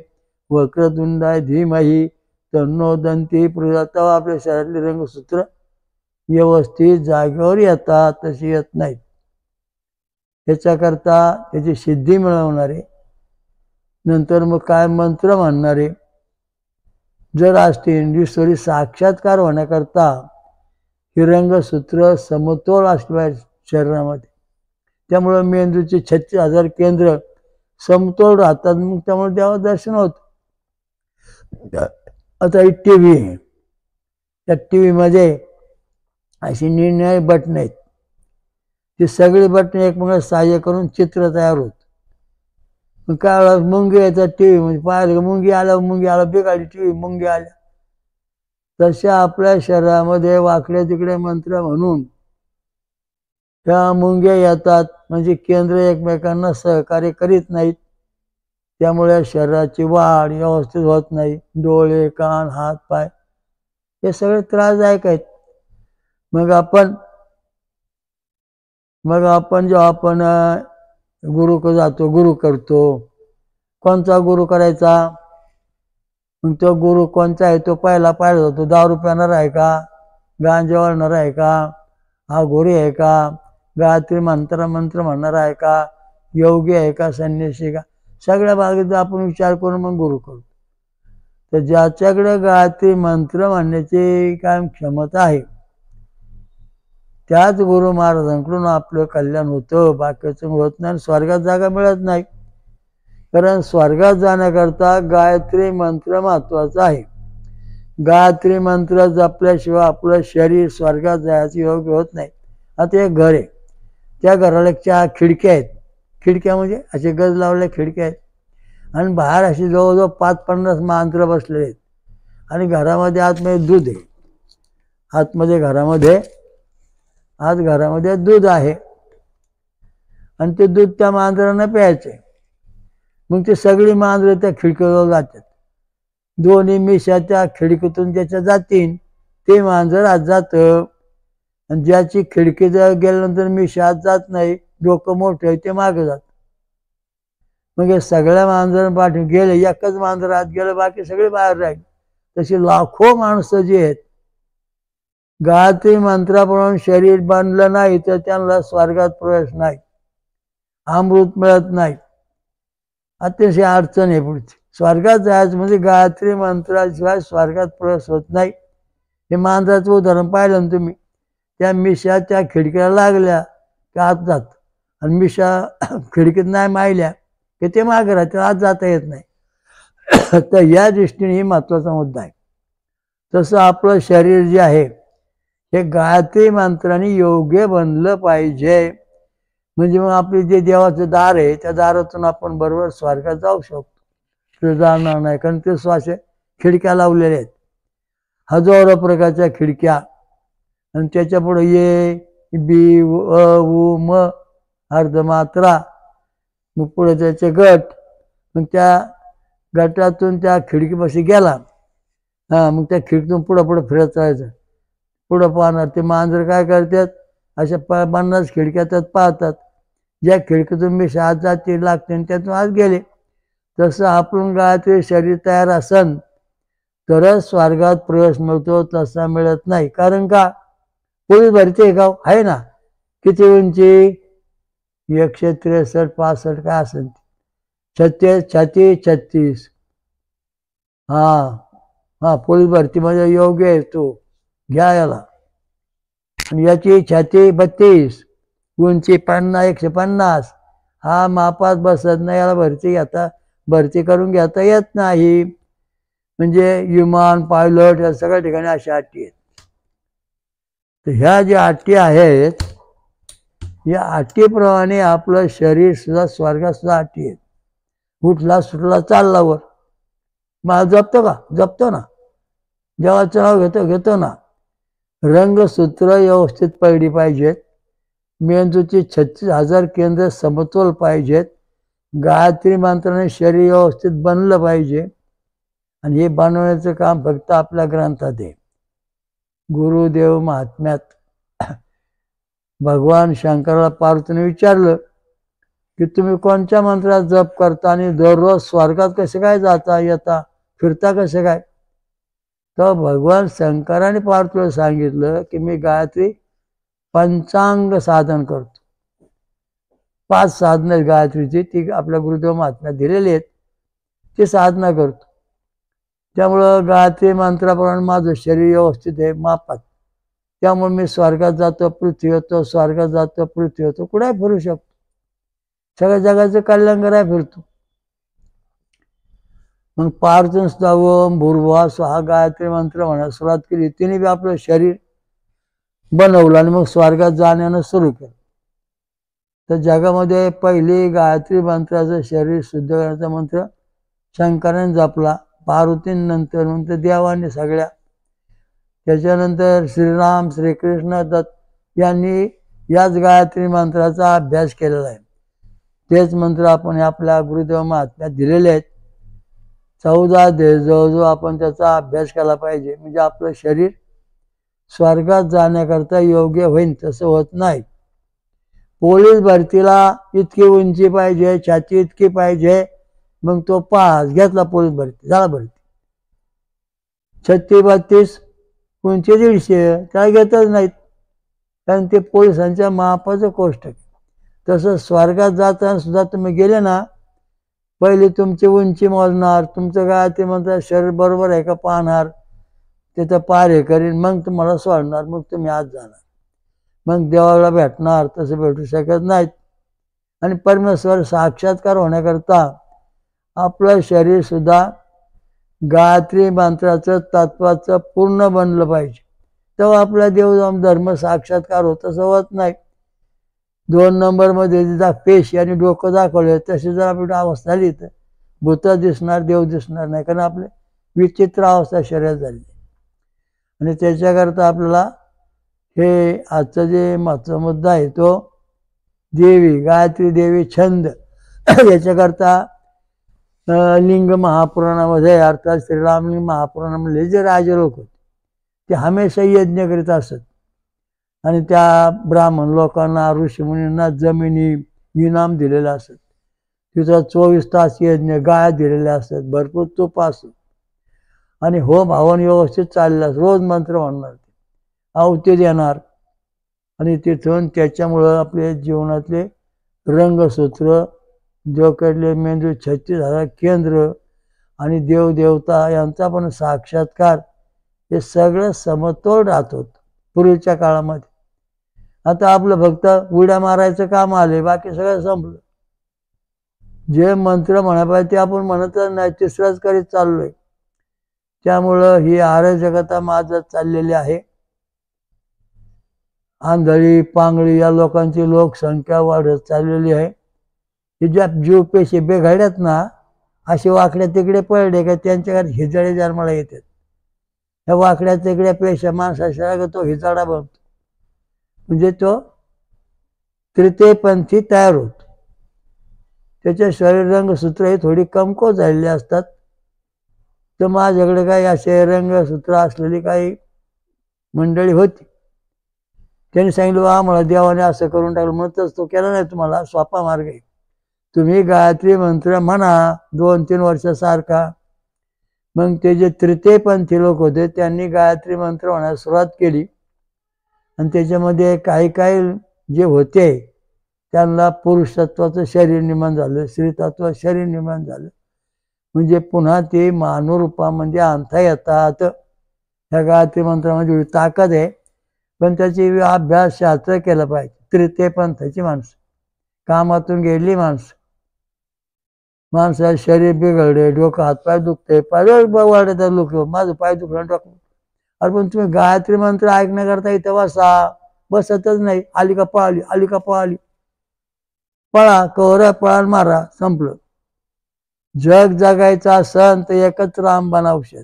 वक्रतुंडाय धीमहि तन्नोदंती प्रजा, तेव्हा आपल्या शरीरातले रंगसूत्र व्यवस्थित जागेवर येतात, तशी येत नाहीत. त्याच्याकरता त्याची सिद्धी मिळवणारे, नंतर मग काय मंत्र म्हणणारे जर असतील, ईश्वरी साक्षात्कार होण्याकरता ही रंगसूत्र समतोल असले पाहिजे शरीरामध्ये. त्यामुळं मेंदूचे 36,000 केंद्र समतोल राहतात, मग त्यामुळे देवा दर्शन होत. आता ही टी व्ही आहे, त्या टी व्हीमध्ये अशी निर्णय बटणं आहेत, ती सगळी बटणं एकमेकांना सहाय्य करून चित्र तयार होत. मग काय मुंगी येतात टी व्ही म्हणजे पाहिलं मुंगी आल्या बिघाडी टी व्ही, मुंगी आल्या. तशा आपल्या शरीरामध्ये वाकडे तिकडे मंत्र म्हणून त्या मुंग्या येतात, म्हणजे केंद्र एकमेकांना सहकार्य करीत नाहीत. त्यामुळे शरीराची वाढ व्यवस्थित होत नाही. डोळे, कान, हात, पाय हे सगळे त्रासदायक आहेत. मग आपण जेव्हा आपण गुरुकडे जातो, गुरु करतो, कोणता गुरु करायचा? मग तो गुरु कोणता आहे तो पाहिला जातो. दारू पिणार आहे का, गांजा वळणार आहे का, आघोरी आहे का, गायत्री मंत्र म्हणणार आहे का, योगी आहे का, संन्यासी का, सगळ्या बाबतीत आपण विचार करून मग गुरु करतो. तर ज्याच्याकडे गायत्री मंत्र म्हणण्याची काय क्षमता आहे त्याच गुरु महाराजांकडून आपलं कल्याण होतं, बाकीचं होत नाही. स्वर्गात जागा मिळत नाही, कारण स्वर्गात जाण्याकरता गायत्री मंत्र महत्वाचा आहे. गायत्री मंत्र जपल्याशिवाय आपलं शरीर स्वर्गात जायचं योग्य होत नाही. आता एक घर आहे, त्या घराला 4 खिडक्या आहेत. खिडक्या म्हणजे असे गज लावलेल्या खिडक्या आहेत, आणि बाहेर अशी जवळजवळ 5-50 मांजरं बसलेले आहेत. आणि घरामध्ये आतमध्ये दूध आहे, घरामध्ये दूध आहे, आणि ते दूध त्या मांजरांना प्यायचंय. मग ते सगळी मांजरं त्या खिडकीवर जातात. दोन्ही मिशा त्या खिडकीतून ज्याच्या जातील ते मांजर आत जातं, आणि ज्याची खिडकी जर गेल्यानंतर मिशा आत जात नाही, डोकं मोठं आहे, ते मागे जात. मग हे सगळ्या मांजर पाठवून गेले, एकच मांजर आत गेलं, बाकी सगळे बाहेर राहील. तशी लाखो माणसं जी आहेत, गायत्री मंत्राप्रमाणे शरीर बांधलं नाही तर त्यांना स्वर्गात प्रवेश नाही, अमृत मिळत नाही. अतिशय अडचण आहे पुढची. स्वर्गात जायचं म्हणजे गायत्री मंत्राशिवाय स्वर्गात प्रवेश होत नाही. हे मांजराचं उदाहरण पाहिलं ना तुम्ही, त्या मिशा त्या खिडकीला लागल्या की आत जात, आणि मिशा खिडकीत नाही मायल्या की ते मागे राहते, आत जाता येत नाही. तर या दृष्टीने ही महत्वाचा मुद्दा आहे. तसं आपलं शरीर जे आहे हे गायत्री मंत्राने योग्य बनलं पाहिजे, म्हणजे मग आपले जे देवाचं दार आहे त्या दारातून आपण बरोबर स्वर्गात जाऊ शकतो. ते जाणार नाही, कारण ते श्वासे खिडक्या लावलेल्या आहेत, हजारो प्रकारच्या खिडक्या. आणि त्याच्या पुढे ये, बी, अ, उ, म अर्धमात्रा, मग पुढे त्याचे गट. मग त्या गटातून त्या खिडकीपाशी गेला, मग त्या खिडकीतून पुढं फिरत राहायचं. पुढं पाहणार ते मांजर काय करतात, अशा 50 खिडक्या त्यात पाहतात. ज्या खिडकीतून मी आत जाते लागते त्यातून आज गेले. तसं आपण गायत्री शरीर तयार असन तरच स्वर्गात प्रवेश मिळतो, तसा मिळत नाही. कारण का, पोलीस भरती गाव आहे ना, किती उंची, 163, 65 काय असेल, 36. पोलीस भरतीमध्ये योग्य आहे, तो घ्या याला. आणि याची 32, उंची 150. हा मापात बसत नाही, याला भरती करून घेता येत नाही. म्हणजे विमान पायलट या सगळ्या ठिकाणी अशा अटी आहेत. तर ह्या ज्या अटी आहेत, या अटीप्रमाणे आपलं शरीर सुद्धा स्वर्गात सुद्धा अटी आहेत. उठला सुटला चालला वर, मला जपतो ना, देवाचं नाव घेतो ना. रंगसूत्र व्यवस्थित पडली पाहिजेत, मेंदूची 36,000 केंद्र समतोल पाहिजेत, गायत्री मंत्राने शरीर व्यवस्थित बनलं पाहिजे. आणि हे बनवण्याचं काम फक्त आपल्या ग्रंथात आहे. गुरुदेव महात्म्यात भगवान शंकराला पार्वतीने विचारलं की तुम्ही कोणत्या मंत्रात जप करता आणि दररोज स्वर्गात कसे काय जाता येता फिरता कसे काय? तर भगवान शंकराने पार्थला सांगितलं की मी गायत्री पंचांग साधन करतो. 5 साधनं गायत्रीची, ती आपल्या गुरुदेव महात्म्यात दिलेली आहेत, ती साधना करतो. त्यामुळं गायत्री मंत्राप्रमाणे माझं शरीर व्यवस्थित आहे, मापात. त्यामुळे मी स्वर्गात जातो, पृथ्वी होतो, स्वर्गात जातो, पृथ्वी होतो, कुठेही फिरू शकतो. सगळ्या जगाचं कल्याण करायला फिरतो. मग पार्थून सुद्धा ओम भूर्भुवः स्वहा गायत्री मंत्र म्हणायला सुरुवात केली. तिने बी आपलं शरीर बनवलं आणि मग स्वर्गात जाण्यानं सुरू केलं. तर जगामध्ये पहिली गायत्री मंत्राचं शरीर शुद्ध करण्याचा मंत्र शंकराने जपला. पार्वतीनंतर नंतर देवाने सगळ्या. त्याच्यानंतर श्रीराम, श्रीकृष्ण, दत्त यांनी याच गायत्री मंत्राचा अभ्यास केलेला आहे. तेच मंत्र आपण आपल्या गुरुदेव महात्म्यात दिलेले आहेत. 14 दिवस जवळजवळ आपण त्याचा अभ्यास केला पाहिजे, म्हणजे आपलं शरीर स्वर्गात जाण्याकरता योग्य होईल. तसं होत नाही. पोलीस भरतीला इतकी उंची पाहिजे, छाती इतकी पाहिजे, मग तो पास घेतला पोलीस भरती, झाला भरती. 36-32 उंची 150, त्या घेतच नाहीत, कारण ते पोलिसांच्या मापाचं कोष्टक. तसं स्वर्गात जाताना सुद्धा तुम्ही गेले ना, पहिले तुमची उंची मोजणार, तुमचं गायत्री मंत्र शरीर बरोबर आहे का पाहणार, तिथं पार हे करीन, मग तुम्हाला सोडणार, मग तुम्ही आत जाणार, मग देवाला भेटणार. तसं भेटू शकत नाहीत. आणि परमेश्वर साक्षात्कार होण्याकरता आपलं शरीर सुद्धा गायत्री मंत्राचं तत्वाचं पूर्ण बनलं पाहिजे, तेव्हा आपला देव धर्म साक्षात्कार होत. तसं होत नाही. 2 नंबरमध्ये जिथं पेशी आणि डोकं दाखवलं, तशी जर आपली अवस्था झाली तर भूत दिसणार, देव दिसणार नाही, कारण आपले विचित्र अवस्था शरीरात झाली. आणि त्याच्याकरता आपल्याला हे आजचा जे महत्त्वाचा मुद्दा आहे तो देवी, गायत्री देवी छंद. याच्याकरता लिंग महापुराणामध्ये, अर्थात श्रीरामलिंग महापुराणामध्ये जे राजे लोक होते ते हमेशा यज्ञ करीत असत. आणि त्या ब्राह्मण लोकांना, ऋषीमुनींना जमिनी इनाम दिलेलं असत. तिथं 24 तास यज्ञ, गाय दिलेल्या असतात, भरपूर तूप असत. आणि होम हवन व्यवस्थित चाललेलं असत. रोज मंत्र म्हणणार, आहुती देणार. आणि तिथून त्याच्यामुळं आपले जीवनातले रंगसूत्र, डोक्यातले मेंदू 36,000 केंद्र आणि देवदेवता यांचा पण साक्षात्कार, हे सगळं समतोल राहत होतं पूर्वीच्या काळामध्ये. आता आपलं फक्त उड्या मारायचं काम आले, बाकी सगळं संपलं. जे मंत्र म्हणा पाहिजे ते आपण म्हणतच नाही, तिसरंच करीत चाललोय. त्यामुळं ही अराजकता माझं चाललेली आहे. आंधळी पांगळी या लोकांची लोकसंख्या वाढत चाललेली आहे. हे ज्या जीव पेशी बेघाड्यात ना, असे वाकड्या तिकडे पडले का त्यांच्याकडे हिजडे जन्माला येतात. ह्या वाकड्या तिकड्या पेशा माणसाच्या तो हिजाडा बनतो, म्हणजे तो तृतीयपंथी तयार होतो. त्याच्या शरीर रंगसूत्र हे थोडी कमकुवत झालेली असतात. तर माझ्याकडे काही असे रंगसूत्र असलेली काही मंडळी होती. त्यांनी सांगितलं आम्हाला देवाने असं करून टाकलं. म्हणतच तो केला नाही, तुम्हाला सोपा मार्ग आहे. तुम्ही गायत्री मंत्र म्हणा 2-3 वर्षासारखा. मग ते जे तृतीयपंथी लोक होते त्यांनी गायत्री मंत्र म्हणायला सुरुवात केली. आणि त्याच्यामध्ये काही काही जे होते त्यांना पुरुषत्वाचं शरीर निर्माण झालं, स्त्रीतत्व शरीर निर्माण झालं. म्हणजे पुन्हा ते मानवरूपामध्ये आणता येतात. ह्या गायत्री मंत्रामध्ये ताकद आहे, पण त्याची अभ्यास शास्त्र केलं पाहिजे. तृतीयपंथाची माणसं, कामातून गेली माणसं, माणसाचं शरीर बिघडले, डोकं हातपाय दुखते, पाय वाढतात लोक, माझं पाय दुखणं टाकून. अरे पण तुम्ही गायत्री मंत्र ऐकण्याकरता इथं बसतच नाही. आली का पळाली, आली का पळाली, पळा कवऱ्या पळा मारा, संपलं. जग जगायचा सण तर एकच रामबाण औषध.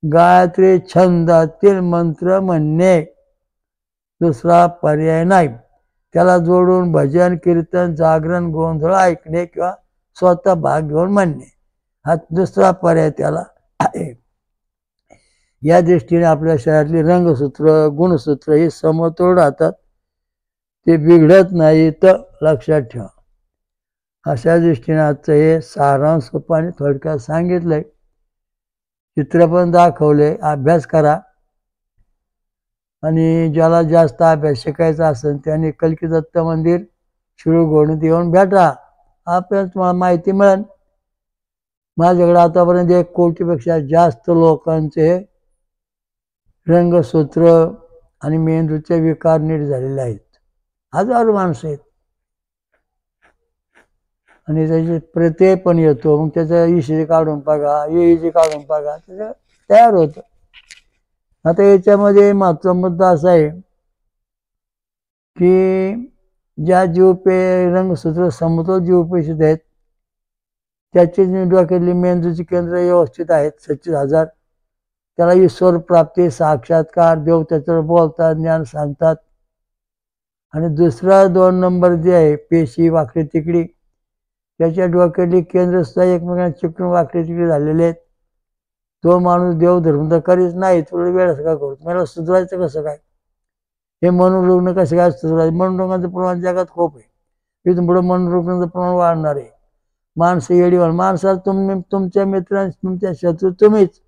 गायत्री छंदातील मंत्र म्हणणे, दुसरा पर्याय नाही. त्याला जोडून भजन, कीर्तन, जागरण, गोंधळ ऐकणे किंवा स्वतः भाग घेऊन म्हणणे, हा दुसरा पर्याय त्याला आहे. या दृष्टीने आपल्या शरीरातली रंगसूत्र, गुणसूत्र हे समतोल राहतात, ते बिघडत नाही. तर लक्षात ठेवा. अशा दृष्टीने आजचं हे सारांश रूपाने थोडक्यात सांगितलंय. चित्र पण दाखवले, अभ्यास करा. आणि ज्याला जास्त अभ्यास शिकायचा असेल त्याने कल्की दत्त मंदिर शिरूर घोडणीत येऊन भेटा, आपल्याला तुम्हाला माहिती मिळेल. माझ्याकडे आतापर्यंत 1 कोटीपेक्षा जास्त लोकांचे रंगसूत्र आणि मेंदूचे विकार नीट झालेले आहेत. हजारो माणसं आहेत. आणि त्याचे प्रत्यय पण येतो, मग त्याचं ECG काढून बघा, EEG काढून बघा, त्याचं तयार होतं. आता याच्यामध्ये महत्त्वाचा मुद्दा असा आहे की ज्या जीवपे रंगसूत्र समतोल जीवपेशीत आहेत त्याची डोक्यातली मेंदूची केंद्र व्यवस्थित आहेत, 36,000. त्याला ईश्वर प्राप्ती, साक्षात्कार, देव त्याच्यावर बोलतात, ज्ञान सांगतात. आणि दुसरा 2 नंबर जे आहे पेशी वाकडी तिकडी, त्याच्या डोक्यातली केंद्र सुद्धा एकमेकांना चिकटून वाकडी तिकडी झालेले आहेत. तो माणूस देवधर्म तर करीच नाही, थोडं वेळ का करू, मला सुधारायचं कसं काय? हे मनोरुग्ण कसं काय सुधारायचं? मनोरुग्णाचं प्रमाण जगात खूप आहे. इथून पुढे मनोरुग्णाचं प्रमाण वाढणार आहे. माणसं येडीवाळ, माणसाला तुमच्या मित्रांशी तुमच्या शत्रू तुम्हीच.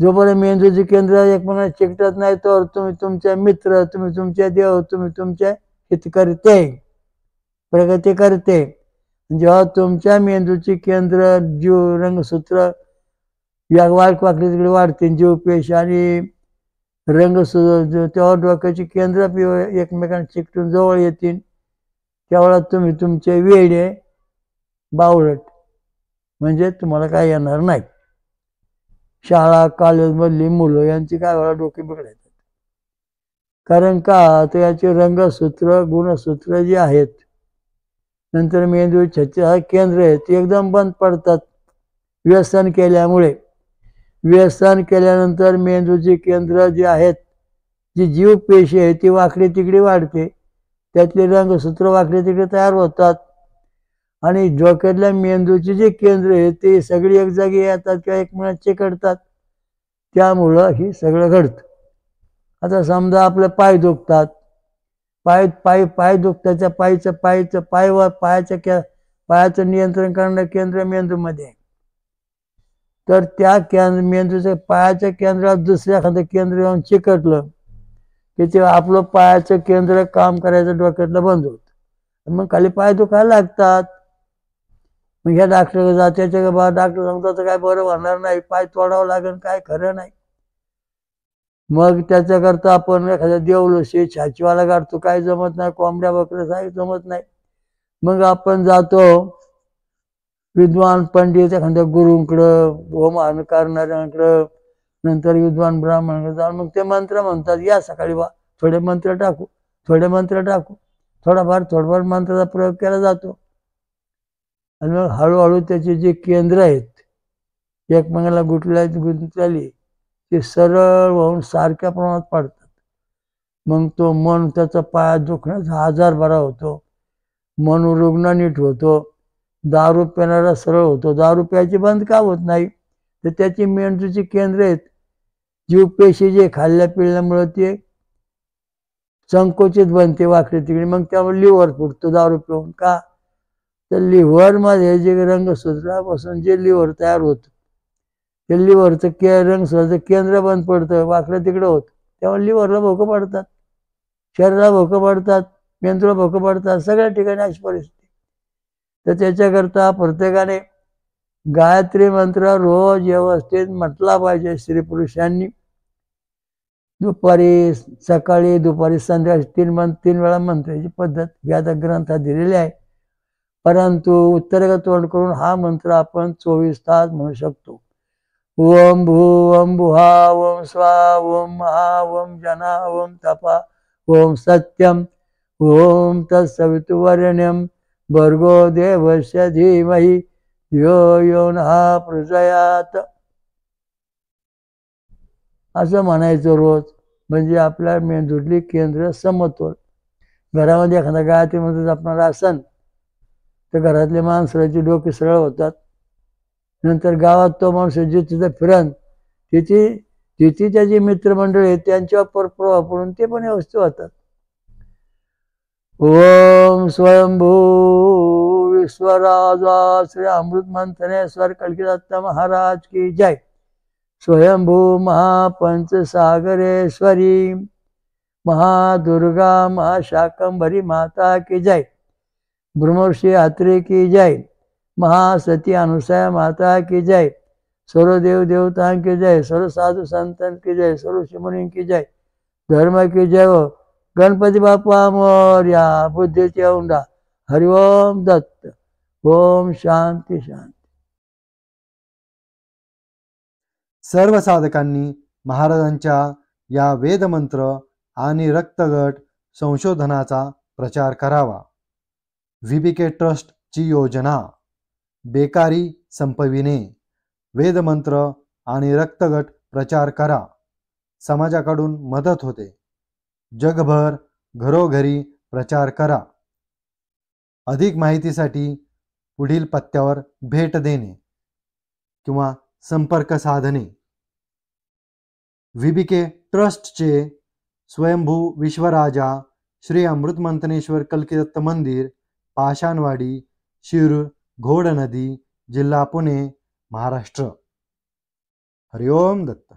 जोपर्यंत मेंदूचे केंद्र एकमेकांना चिकटत नाही तर तुम्ही तुमचे मित्र, तुम्ही तुमचे देव, तुम्ही तुमचे हितकर्ते, प्रगती करते. जेव्हा तुमच्या मेंदूची केंद्र जीव रंगसूत्र वाकडी तिकडे वाढतील, जीवपेशी आणि रंगसूत्र, तेव्हा डोक्याची केंद्र एकमेकांना चिकटून जवळ येतील. त्यावेळेला तुम्ही तुमचे वेडे बावळट, म्हणजे तुम्हाला काय येणार नाही. शाळा कॉलेजमधली मुलं यांची काय वेळा डोके बिघडायचं. कारण का तर याचे रंगसूत्र गुणसूत्र जे आहेत, नंतर मेंदू केंद्र आहेत ते एकदम बंद पडतात व्यसन केल्यामुळे. व्यसन केल्यानंतर मेंदूची केंद्र जी आहेत, जी जीवपेशी आहे ती वाकडी तिकडी वाढते, त्यातले रंगसूत्र वाकडी तिकडे तयार होतात. आणि डोक्यातल्या मेंदूची जे केंद्र आहे ते सगळी एक जागी येतात किंवा एकमेकांना चिकटतात, त्यामुळं ही सगळं घडतं. आता समजा आपले पाय दुखतात, पाय दुखताच्या पायाचं नियंत्रण करणारं केंद्र मेंदूमध्ये, तर त्या मेंदूच्या पायाच्या केंद्रात दुसऱ्या एखादं केंद्र येऊन चिकटलं की ते आपलं पायाचं केंद्र काम करायचं डोक्यातलं बंद होतं, मग खाली पाय दुखायला लागतात. मग ह्या डॉक्टरकडे जा, त्याच्या बा डॉक्टर सांगतात काय बरं होणार नाही, पाय तोडावं लागेल, काय खरं नाही. मग त्याच्याकरता आपण एखाद्या देवलशी छाचीवाला काढतो, काय जमत नाही, कोंबड्या बकऱ्या काय जमत नाही. मग आपण जातो विद्वान पंडित एखाद्या गुरुंकडं, होम करणाऱ्यांकडं, नंतर विद्वान ब्राह्मणाकडे जाऊन मग ते मंत्र म्हणतात, या सकाळी बा थोडे मंत्र टाकू, थोडाफार मंत्राचा प्रयोग केला जातो. आणि मग हळूहळू त्याचे जे केंद्र आहेत एकमेकाला गुंतलेली ते सरळ होऊन सारख्या प्रमाणात पडतात. मग तो मन त्याचा पायात दुखण्याचा आजार बरा होतो, मनोरुग्ण नीट होतो, दारू पिणारा सरळ होतो. दारू प्यायची बंद का होत नाही? तर त्याची मेंदूची केंद्र आहेत, जीवपेशी जे खाल्ल्या पिळल्यामुळे ते संकोचित बनते वाकडी तिकडे, मग त्यामुळे लिव्हर फुटतो दारू पिऊन. का तर लिव्हरमध्ये जे रंगसूत्रापासून जे लिव्हर तयार होतं ते लिव्हरचं रंगसूत्राचं केंद्र बंद पडतं, वाकडं तिकडं होतं, त्यामुळे लिव्हरला भोकं पडतात, शरीराला भोकं पडतात, मेंदूला भोकं पडतात, सगळ्या ठिकाणी अशी परिस्थिती. तर त्याच्याकरता प्रत्येकाने गायत्री मंत्र रोज व्यवस्थित म्हटला पाहिजे. स्त्री पुरुषांनी दुपारी सकाळी दुपारी संध्याकाळी 3 वेळा मंत्राची पद्धत वेद ग्रंथात दिलेली आहे. परंतु उत्तरेला तोंड करून हा मंत्र आपण 24 तास म्हणू शकतो. ओम भू ओम भुहा ओम स्वा ओम महा ओम जना ओम तपा ओम सत्यम ओम तत्सवितुर्वरेण्यं भर्गो देवस्य धीमहि धियो यो नः प्रचोदयात्. असं म्हणायचं रोज, म्हणजे आपल्या मेंदूतली केंद्र समतोल. घरामध्ये एखादा गायत्री मंत्र जपणारा असन तर घरातले माणसाची डोके सरळ होतात. नंतर गावात तो माणूस जिथे फिरन तिथे त्याची मित्रमंडळी आहेत त्यांच्यावर प्रभाव पडून ते पण व्यवस्थित होतात. ओम स्वयंभू विश्वराजा श्री अमृत मंथनेश्वर कल्किदत्त महाराज की जय। स्वयंभू महापंच सागरेश्वरी महादुर्गा महाशाकंभरी माता की जय। ब्रह्मर्षि अत्रि की जय। महासती अनुसया माता की जय। सर्व देव देवता की जय। सर्व साधु संतन की जय। सर्व ऋषिमुनी की जय। धर्म की जय हो। गणपती बाप्पा मोरया। बुद्धीचे औंढा। हरिओम दत्त। ओम शांती शांती। सर्व साधकांनी महाराजांच्या या वेदमंत्र आणि रक्तगट संशोधनाचा प्रचार करावा। VBK ट्रस्टची योजना बेकारी संपविणे। वेदमंत्र आणि रक्तगट प्रचार करा, समाजाकडून मदत होते। जगभर घरोघरी प्रचार करा। अधिक माहितीसाठी पुढील पत्त्यावर भेट देणे किंवा संपर्क साधणे। VBK ट्रस्टचे स्वयंभू विश्वराजा श्री अमृत मंथनेश्वर कल्किदत्त मंदिर, पाषाणवाडी, शिरूर, घोडनदी, जिल्हा पुणे, महाराष्ट्र। हरिओम दत्त।